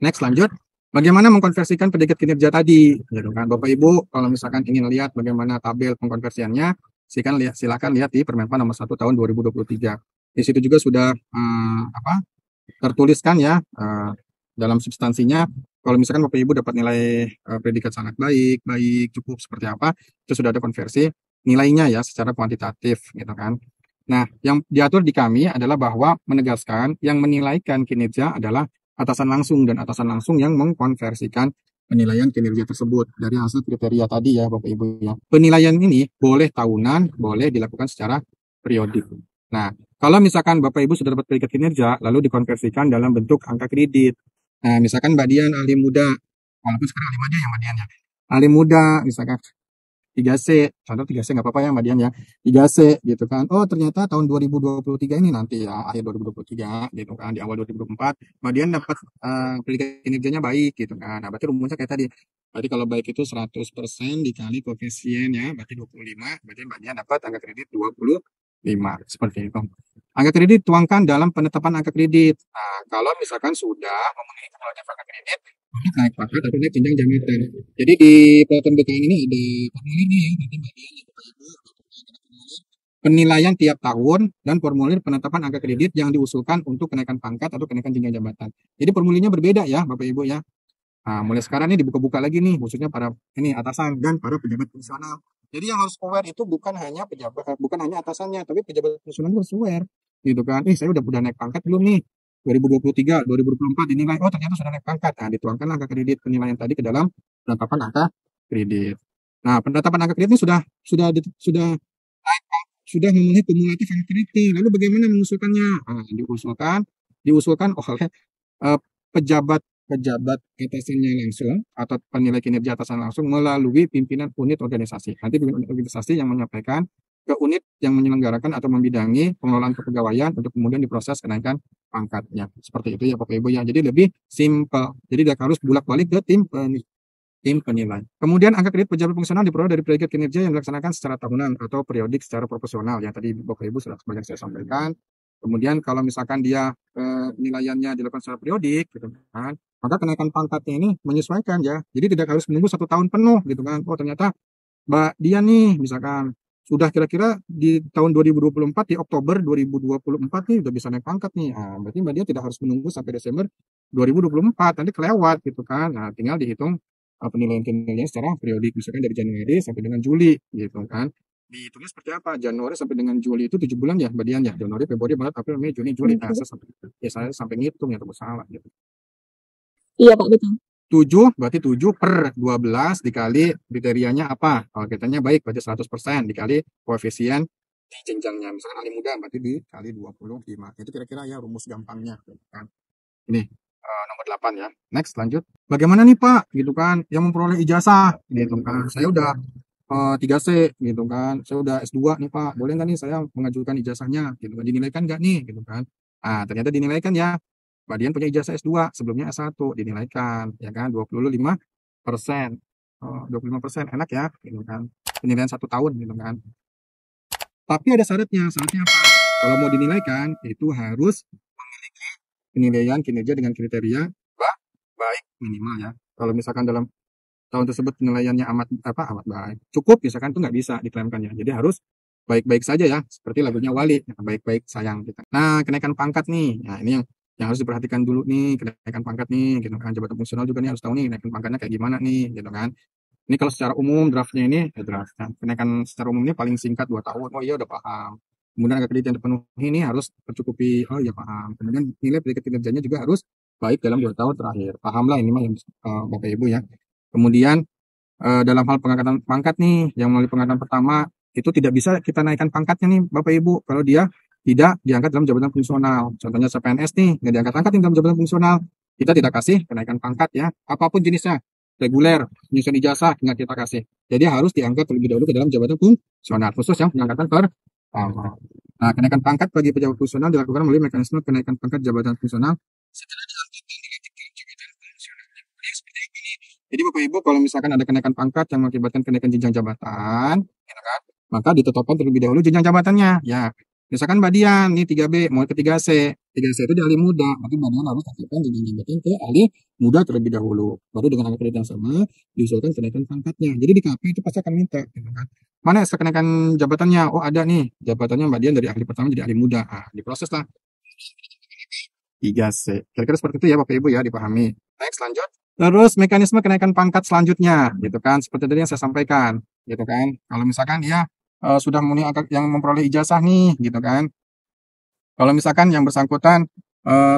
Next, lanjut. Bagaimana mengkonversikan predikat kinerja tadi, gitu kan? Bapak Ibu, kalau misalkan ingin lihat bagaimana tabel pengkonversiannya, silakan lihat di Permenpan nomor 1 tahun 2023. Di situ juga sudah tertuliskan ya dalam substansinya. Kalau misalkan Bapak Ibu dapat nilai predikat sangat baik, baik, cukup seperti apa, itu sudah ada konversi nilainya ya secara kuantitatif gitu kan. Nah, yang diatur di kami adalah bahwa menegaskan yang menilaikan kinerja adalah atasan langsung dan atasan langsung yang mengkonversikan penilaian kinerja tersebut dari hasil kriteria tadi ya Bapak Ibu ya. Penilaian ini boleh tahunan, boleh dilakukan secara periodik. Nah, kalau misalkan Bapak Ibu sudah dapat predikat kinerja, lalu dikonversikan dalam bentuk angka kredit. Nah, misalkan Mbak Dian ahli muda, walaupun sekarang ahli muda ya Mbak Dian ya. Ahli muda, misalkan 3C, contoh 3C nggak apa-apa ya Mbak Dian ya, 3C gitu kan. Oh ternyata tahun 2023 ini nanti ya, akhir 2023 gitu kan, di awal 2024, Mbak Dian dapat predikat kinerjanya baik gitu kan. Nah berarti rumusnya kayak tadi, berarti kalau baik itu 100% dikali koefisien ya, berarti 25, berarti Mbak Dian dapat angka kredit 25, seperti itu. Angka kredit tuangkan dalam penetapan angka kredit. Nah, kalau misalkan sudah memenuhi kewajiban angka kredit, untuk naik pangkat atau naik jenjang jabatan. Jadi di peraturan BKN ini ada formulir nih ya, nanti Mbak Dian ya, Bapak Ibu, penilaian tiap tahun dan formulir penetapan angka kredit yang diusulkan untuk kenaikan pangkat atau kenaikan jenjang jabatan. Jadi formulirnya berbeda ya, Bapak Ibu ya. Nah, mulai sekarang ini dibuka-buka lagi nih, khususnya para ini atasan dan para pejabat fungsional. Jadi yang harus aware itu bukan hanya pejabat, bukan hanya atasannya, tapi pejabat fungsional harus aware, gitu kan? Saya udah naik pangkat belum nih? 2023, 2024 dinilai, oh ternyata sudah naik pangkat. Nah, dituangkan angka kredit penilaian tadi ke dalam penetapan angka kredit. Nah, penetapan angka kredit ini sudah memenuhi kumulatif angka kredit. Lalu bagaimana mengusulkannya? Nah, diusulkan oleh pejabat atasannya langsung atau penilai kinerja atasan langsung melalui pimpinan unit organisasi. Nanti pimpinan organisasi yang menyampaikan ke unit yang menyelenggarakan atau membidangi pengelolaan kepegawaian untuk kemudian diproses kenaikan pangkatnya. Seperti itu ya Bapak Ibu ya. Jadi lebih simple. Jadi tidak harus bolak-balik ke tim penilai. Kemudian angka kredit pejabat fungsional diperoleh dari predikat kinerja yang dilaksanakan secara tahunan atau periodik secara proporsional. Yang tadi Bapak Ibu sudah sebanyak saya sampaikan. Kemudian kalau misalkan dia penilaiannya dilakukan secara periodik, gitu kan, maka kenaikan pangkatnya ini menyesuaikan ya. Jadi tidak harus menunggu 1 tahun penuh, gitu kan. Oh ternyata Mbak Dian nih, misalkan sudah kira-kira di tahun 2024 di Oktober 2024 nih udah bisa naik pangkat nih. Nah, berarti Mbak Dian tidak harus menunggu sampai Desember 2024, nanti kelewat gitu kan. Nah, tinggal dihitung penilaian kinerjanya secara periodik, misalkan dari Januari sampai dengan Juli, gitu kan. Dihitungnya seperti apa? Januari sampai dengan Juli itu 7 bulan ya, Mbak Dian ya. Januari, Februari, Maret, April, Mei, Juni, Juli. Nah, saya sampai ngitung ya, terus salah gitu. Iya Pak, betul. 7 berarti 7 per 12 dikali kriterianya apa? Kalau kriterianya baik berarti 100% dikali koefisien di jenjangnya. Misalkan ahli muda berarti dikali 25. Itu kira-kira ya rumus gampangnya. Kan. Ini nomor 8 ya. Next lanjut. Bagaimana nih Pak? Gitu kan. Yang memperoleh ijazah. Gitu kan. Saya udah 3C gitu kan. Saya udah S2 nih Pak. Boleh nggak nih saya mengajukan ijazahnya? Gitu kan. Dinilaikan nggak nih? Gitu kan. Ternyata dinilaikan ya. Mbak Dian punya ijazah S2, sebelumnya S1, dinilaikan, ya kan, 25%. Oh, 25%, enak ya, gitu kan. Penilaian 1 tahun, gitu kan. Tapi ada syaratnya apa? Kalau mau dinilaikan, itu harus penilaian kinerja dengan kriteria baik minimal ya. Kalau misalkan dalam tahun tersebut penilaiannya amat baik, cukup misalkan itu nggak bisa diklaimkan ya. Jadi harus baik-baik saja ya, seperti lagunya Wali, baik-baik sayang kita. Nah, kenaikan pangkat nih. Nah, ini yang harus diperhatikan dulu nih, kenaikan pangkat nih, gitu kan. Jabatan fungsional juga nih harus tahu nih kenaikan pangkatnya kayak gimana nih, gitu kan. Ini kalau secara umum draftnya ini draft. Nah, kenaikan secara umum ini paling singkat 2 tahun. Oh iya udah paham. Kemudian angka kredit yang dipenuhi ini harus tercukupi. Oh iya paham. Kemudian nilai predikat kinerjanya juga harus baik dalam 2 tahun terakhir. Pahamlah ini mah yang Bapak Ibu ya. Kemudian dalam hal pengangkatan pangkat nih, yang melalui pengangkatan pertama itu tidak bisa kita naikkan pangkatnya nih Bapak Ibu kalau dia tidak diangkat dalam jabatan fungsional. Contohnya CPNS nih, nggak diangkat-angkat dalam jabatan fungsional, kita tidak kasih kenaikan pangkat ya, apapun jenisnya, reguler, penyusun ijazah, nggak kita kasih. Jadi harus diangkat terlebih dahulu ke dalam jabatan fungsional, khusus yang pengangkatan pertama. Nah, kenaikan pangkat bagi pejabat fungsional dilakukan melalui mekanisme kenaikan pangkat jabatan fungsional setelah diangkat dan dilantik ke jabatan fungsional. Jadi seperti ini. Jadi Bapak Ibu kalau misalkan ada kenaikan pangkat yang mengakibatkan kenaikan jenjang jabatan, gitu kan, maka ditetapkan terlebih dahulu jenjang jabatannya. Ya, misalkan Mbak Dian nih 3B mau ke 3C. 3C itu di ahli muda, berarti Mbak Dian harus aktifkan jenjang jabatan ke ahli muda terlebih dahulu. Baru dengan angka kredit yang sama diusulkan kenaikan pangkatnya. Jadi di KP itu pasti akan minta, gitu kan. Mana kenaikan jabatannya? Oh ada nih, jabatannya Mbak Dian dari ahli pertama jadi ahli muda. Ah, diproses lah. 3C. Kira-kira seperti itu ya Bapak Ibu ya, dipahami. Next, lanjut. Terus mekanisme kenaikan pangkat selanjutnya, gitu kan, seperti tadi yang saya sampaikan, gitu kan. Kalau misalkan dia sudah memenuhi angka yang memperoleh ijazah nih, gitu kan. Kalau misalkan yang bersangkutan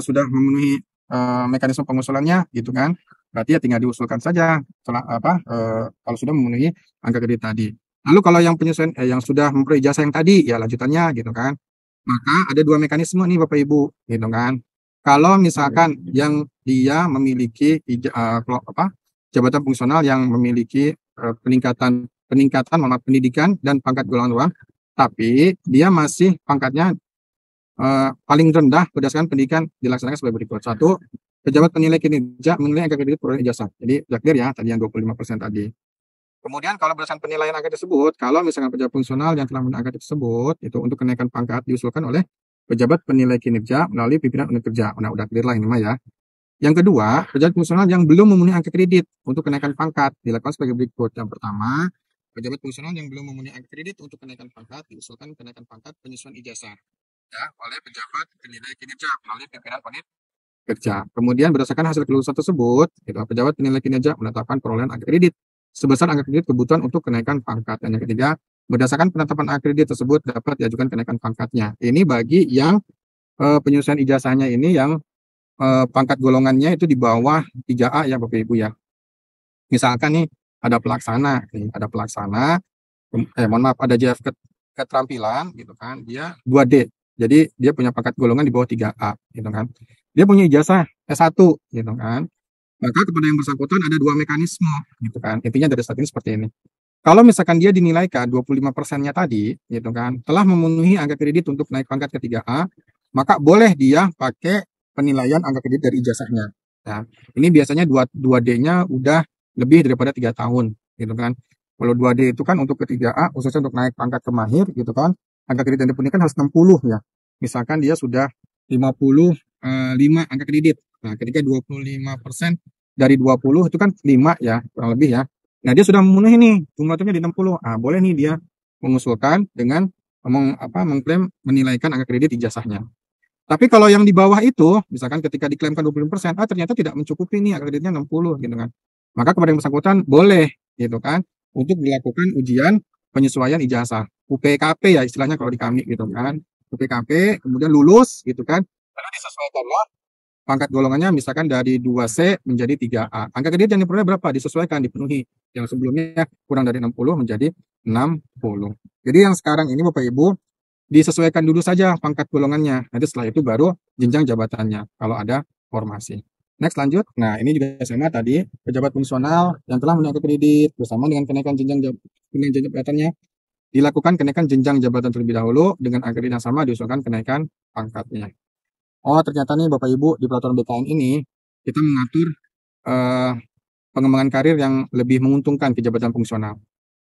sudah memenuhi mekanisme pengusulannya, gitu kan, berarti ya tinggal diusulkan saja setelah kalau sudah memenuhi angka kredit tadi. Lalu kalau yang penyesuaian yang sudah memperoleh ijazah yang tadi, ya lanjutannya, gitu kan. Maka ada 2 mekanisme nih Bapak Ibu, gitu kan. Kalau misalkan yang dia memiliki jabatan fungsional yang memiliki peningkatan pendidikan dan pangkat golongan 2, tapi dia masih pangkatnya paling rendah berdasarkan pendidikan dilaksanakan sebagai berikut. 1, pejabat penilai kinerja menilai angka kredit peroleh ijazah. Jadi sudah clear ya tadi yang 25% tadi. Kemudian kalau berdasarkan penilaian angka tersebut, kalau misalkan pejabat fungsional yang telah memenuhi angka tersebut, itu untuk kenaikan pangkat diusulkan oleh pejabat penilai kinerja melalui pimpinan unit kerja. Nah, udah clear lah ini mah ya. Yang kedua, pejabat fungsional yang belum memenuhi angka kredit untuk kenaikan pangkat dilakukan sebagai berikut. Yang pertama, pejabat fungsional yang belum memenuhi angka kredit untuk kenaikan pangkat diusulkan kenaikan pangkat penyesuaian ijazah ya oleh pejabat penilai kinerja melalui pimpinan unit kerja. Kemudian berdasarkan hasil kelulusan tersebut, gitu, pejabat penilai kinerja menetapkan perolehan angka kredit sebesar angka kredit kebutuhan untuk kenaikan pangkat. Dan yang ketiga, berdasarkan penetapan angka kredit tersebut dapat diajukan kenaikan pangkatnya. Ini bagi yang penyelesaian ijazahnya ini yang pangkat golongannya itu di bawah 3A ya Bapak Ibu ya. Misalkan nih ada pelaksana, mohon maaf ada JF keterampilan gitu kan, dia 2D. Jadi dia punya pangkat golongan di bawah 3A gitu kan. Dia punya ijazah S1 gitu kan. Maka kepada yang bersangkutan ada 2 mekanisme gitu kan. Intinya dari saat ini seperti ini. Kalau misalkan dia dinilaikan 25%-nya tadi gitu kan, telah memenuhi angka kredit untuk naik pangkat ke 3A, maka boleh dia pakai penilaian angka kredit dari ijazahnya. Nah, ini biasanya 2D-nya udah lebih daripada 3 tahun gitu kan. Kalau 2D itu kan untuk ke 3A khususnya untuk naik pangkat ke mahir gitu kan, angka kredit yang dipenuhi kan harus 60 ya. Misalkan dia sudah 55 angka kredit. Nah, ketika 25% dari 20 itu kan 5 ya, kurang lebih ya. Nah, dia sudah memenuhi nih, kumulatifnya di 60. Ah, boleh nih dia mengusulkan dengan mengklaim menilaikan angka kredit ijazahnya. Tapi kalau yang di bawah itu, misalkan ketika diklaimkan 25%, ternyata tidak mencukupi nih angka kreditnya 60 gitu kan. Maka kepada yang bersangkutan boleh gitu kan untuk dilakukan ujian penyesuaian ijazah. UPKP ya istilahnya kalau di kami gitu kan. UPKP kemudian lulus gitu kan. Lalu disesuaikanlah pangkat golongannya misalkan dari 2C menjadi 3A. Angka kredit yang diperoleh berapa? Disesuaikan, dipenuhi. Yang sebelumnya kurang dari 60 menjadi 60. Jadi yang sekarang ini Bapak Ibu disesuaikan dulu saja pangkat golongannya. Nanti setelah itu baru jenjang jabatannya kalau ada formasi. Next lanjut. Nah, ini juga sama tadi, pejabat fungsional yang telah menaikkan kredit bersama dengan kenaikan jenjang jabatannya dilakukan kenaikan jenjang jabatan terlebih dahulu dengan angka kredit yang sama diusulkan kenaikan pangkatnya. oh ternyata nih Bapak Ibu di peraturan BKN ini kita mengatur eh, pengembangan karir yang lebih menguntungkan ke jabatan fungsional.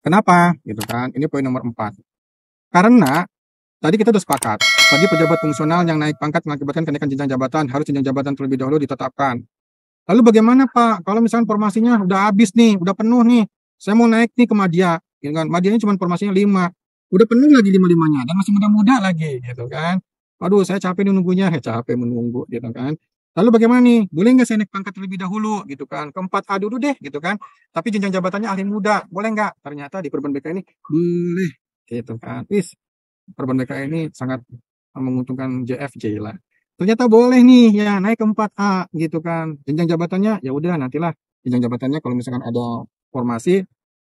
Kenapa? Gitu kan? Ini poin nomor 4. Karena tadi kita sudah sepakat, bagi pejabat fungsional yang naik pangkat mengakibatkan kenaikan jenjang jabatan, harus jenjang jabatan terlebih dahulu ditetapkan. Lalu bagaimana Pak? Kalau misalnya formasinya udah habis nih, udah penuh nih, saya mau naik nih ke Madya, gitu kan? Madyanya cuma formasinya 5, udah penuh lagi 5-5-nya, dan masih muda-muda lagi, gitu kan? Aduh, saya capek nih nunggunya, capek menunggu, gitu kan? Lalu bagaimana nih? Boleh nggak saya naik pangkat terlebih dahulu, gitu kan? Ke 4A dulu deh, gitu kan? Tapi jenjang jabatannya ahli muda, boleh nggak? Ternyata di Perban BK ini boleh, gitu kan? Wis, Perban BK ini sangat menguntungkan JFJ lah. Ternyata boleh nih ya naik ke 4A gitu kan. Jenjang jabatannya ya udah nantilah jenjang jabatannya kalau misalkan ada formasi,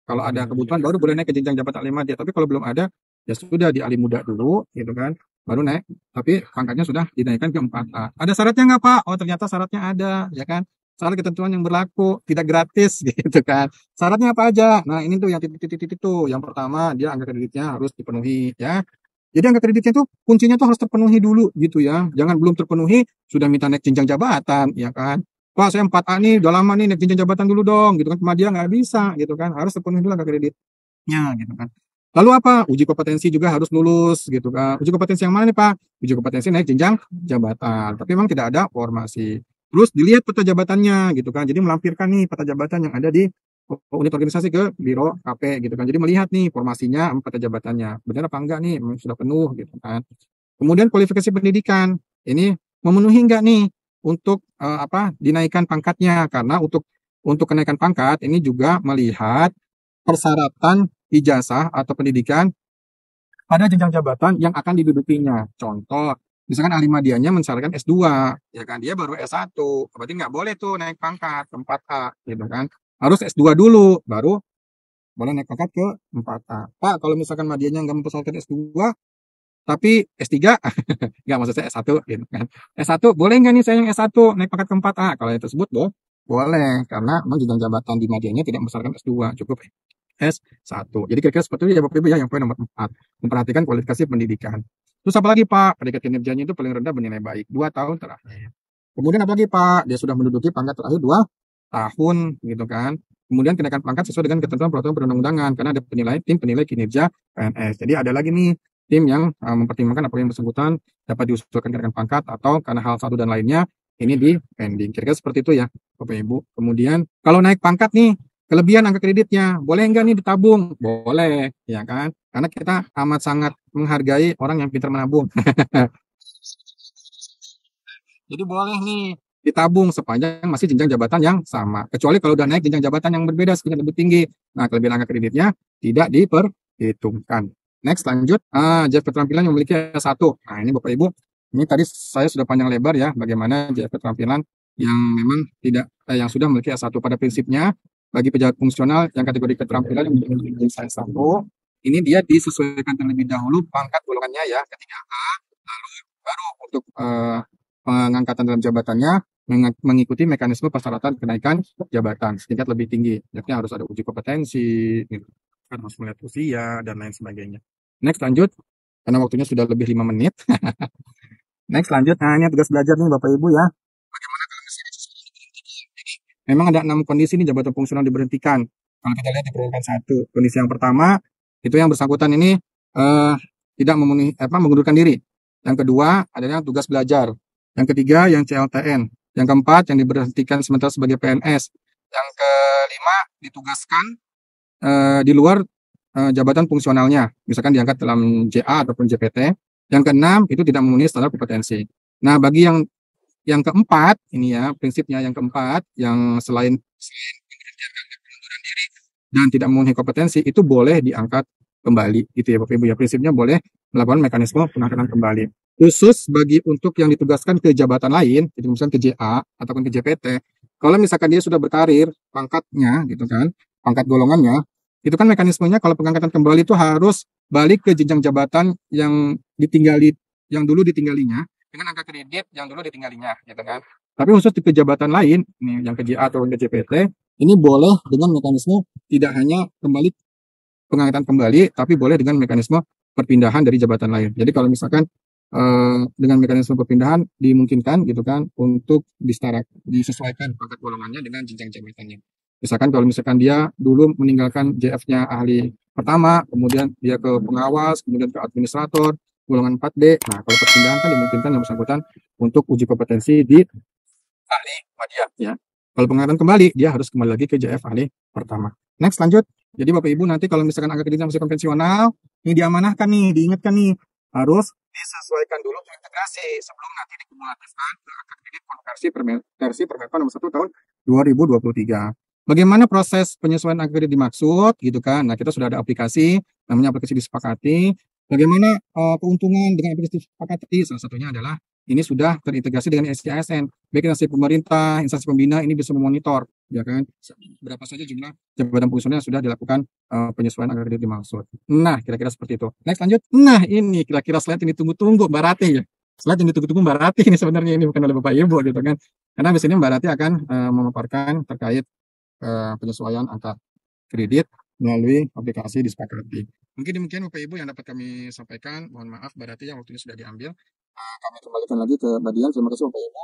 kalau ada kebutuhan baru boleh naik ke jenjang jabatan 5 dia. Tapi kalau belum ada ya sudah di ahli muda dulu gitu kan. Baru naik, tapi pangkatnya sudah dinaikkan ke 4A. Ada syaratnya nggak Pak? Oh ternyata syaratnya ada ya kan. Soal ketentuan yang berlaku tidak gratis gitu kan. Syaratnya apa aja? Nah ini tuh yang titik-titik itu. Yang pertama dia angka kreditnya harus dipenuhi ya. Jadi angka kreditnya tuh kuncinya tuh harus terpenuhi dulu gitu ya. Jangan belum terpenuhi sudah minta naik jenjang jabatan ya kan. Pak saya 4A nih udah lama nih naik jenjang jabatan dulu dong gitu kan. Cuma dia nggak bisa gitu kan. Harus terpenuhi dulu angka kreditnya gitu kan. Lalu apa? Uji kompetensi juga harus lulus gitu kan. Uji kompetensi yang mana nih Pak? Uji kompetensi naik jenjang jabatan. Tapi memang tidak ada formasi. Terus dilihat peta jabatannya gitu kan. Jadi melampirkan nih peta jabatan yang ada di unit organisasi ke biro KP gitu kan. Jadi melihat nih formasinya peta jabatannya. Benar apa enggak nih? Sudah penuh gitu kan. Kemudian kualifikasi pendidikan. Ini memenuhi enggak nih untuk dinaikkan pangkatnya, karena untuk kenaikan pangkat ini juga melihat persyaratan ijazah atau pendidikan pada jenjang jabatan yang akan didudukinya. Contoh, misalkan ahli madianya mensyaratkan S2, ya kan dia baru S1, berarti nggak boleh tuh naik pangkat ke 4A, gitu kan. Harus S2 dulu, baru boleh naik pangkat ke 4A. Pak, kalau misalkan madianya nggak mempersyaratkan S2, tapi S3, nggak maksud saya S1, gitu kan. S1, boleh nggak nih saya yang S1 naik pangkat ke 4A? Kalau yang tersebut, boleh, karena memang jenjang jabatan di madianya tidak mempersyaratkan S2, cukup S1. Jadi kira-kira seperti itu ya Bapak Ibu ya, yang poin nomor 4. Memperhatikan kualifikasi pendidikan. Terus apa lagi Pak? Predikat kinerjanya itu paling rendah bernilai baik 2 tahun terakhir. Kemudian apa lagi Pak? Dia sudah menduduki pangkat terakhir 2 tahun gitu kan. Kemudian kenaikan pangkat sesuai dengan ketentuan peraturan perundang-undangan karena ada tim penilai kinerja PNS. Jadi ada lagi nih tim yang mempertimbangkan apakah yang bersangkutan dapat diusulkan kenaikan pangkat atau karena hal satu dan lainnya ini di pending. Kira-kira seperti itu ya Bapak Ibu. Kemudian kalau naik pangkat nih kelebihan angka kreditnya, boleh enggak nih ditabung? Boleh, ya kan? Karena kita amat sangat menghargai orang yang pintar menabung. Jadi boleh nih ditabung sepanjang masih jenjang jabatan yang sama. Kecuali kalau udah naik jenjang jabatan yang berbeda, sekitar lebih tinggi. Nah, kelebihan angka kreditnya tidak diperhitungkan. Next, lanjut. JF keterampilan yang memiliki S1. Nah, ini Bapak Ibu, ini tadi saya sudah panjang lebar ya, bagaimana JF keterampilan yang memang tidak, yang sudah memiliki S1 pada prinsipnya, bagi pejabat fungsional yang kategori keterampilan yang memiliki S1, ini dia disesuaikan terlebih dahulu pangkat golongannya ya, ketiga A, lalu baru untuk pengangkatan dalam jabatannya mengikuti mekanisme persyaratan kenaikan jabatan setingkat lebih tinggi. Yakni harus ada uji kompetensi, gitu. Harus melihat usia, dan lain sebagainya. Next, lanjut. Karena waktunya sudah lebih 5 menit. Next, lanjut. Nah, ini tugas belajar nih Bapak Ibu ya. Bagaimana kalau misalnya memang ada 6 kondisi nih jabatan fungsional diberhentikan. Kalau kita lihat di peringkat 1. Kondisi yang pertama, itu yang bersangkutan ini tidak memenuhi mengundurkan diri. Yang kedua adalah tugas belajar. Yang ketiga yang CLTN. Yang keempat yang diberhentikan sementara sebagai PNS. Yang kelima ditugaskan di luar jabatan fungsionalnya. Misalkan diangkat dalam JA ataupun JPT. Yang keenam itu tidak memenuhi standar kompetensi. Nah, bagi yang keempat ini ya, prinsipnya yang keempat yang selain pemberhentian karena pengunduran diri dan tidak memenuhi kompetensi itu boleh diangkat kembali gitu ya Bapak Ibu ya. Prinsipnya boleh melakukan mekanisme pengangkatan kembali. Khusus bagi untuk yang ditugaskan ke jabatan lain, itu misalnya ke JA ataupun ke JPT, kalau misalkan dia sudah berkarir pangkatnya gitu kan, pangkat golongannya, itu kan mekanismenya kalau pengangkatan kembali itu harus balik ke jenjang jabatan yang dulu ditinggalinya dengan angka kredit yang dulu ditinggalinya gitu kan. Tapi khusus ke jabatan lain, ini yang ke JA atau ke JPT, ini boleh dengan mekanisme tidak hanya kembali pengangkatan kembali, tapi boleh dengan mekanisme perpindahan dari jabatan lain. Jadi kalau misalkan dengan mekanisme perpindahan dimungkinkan gitu kan untuk disesuaikan pangkat golongannya dengan jenjang jabatannya. Misalkan kalau misalkan dia dulu meninggalkan JF-nya ahli pertama, kemudian dia ke pengawas, kemudian ke administrator, golongan 4D. Nah, kalau perpindahan kan dimungkinkan yang bersangkutan untuk uji kompetensi di ahli media ya. Kalau pengangkatan kembali, dia harus kembali lagi ke JF ahli pertama. Next, lanjut. Jadi Bapak Ibu nanti kalau misalkan angka kreditnya masih konvensional, ini diamanahkan nih, diingatkan nih, harus disesuaikan dulu integrasi sebelum nanti dikumulatifkan ke angka kredit konversi versi Permenpan nomor 1 tahun 2023. Bagaimana proses penyesuaian angka kredit dimaksud gitu kan? Nah, kita sudah ada aplikasi, namanya aplikasi disepakati. Bagaimana keuntungan dengan aplikasi disepakati? Salah satunya adalah ini sudah terintegrasi dengan SCASN. Baik instansi pemerintah, instansi pembina ini bisa memonitor, ya kan? Berapa saja jumlah jabatan fungsional yang sudah dilakukan penyesuaian angka kredit dimaksud. Nah, kira-kira seperti itu. Next, lanjut. Nah, ini kira-kira slide ini tunggu-tunggu Mbak Rati ya. Slide ini tunggu-tunggu Mbak Rati ini sebenarnya ini bukan oleh Bapak Ibu gitu kan. Karena di sini Mbak Rati akan memaparkan terkait penyesuaian angka kredit melalui aplikasi disepakati. Mungkin demikian Bapak Ibu yang dapat kami sampaikan. Mohon maaf berarti yang waktunya sudah diambil. Kami kembalikan lagi ke Mbak Dian. Terima kasih Bapak Ibu.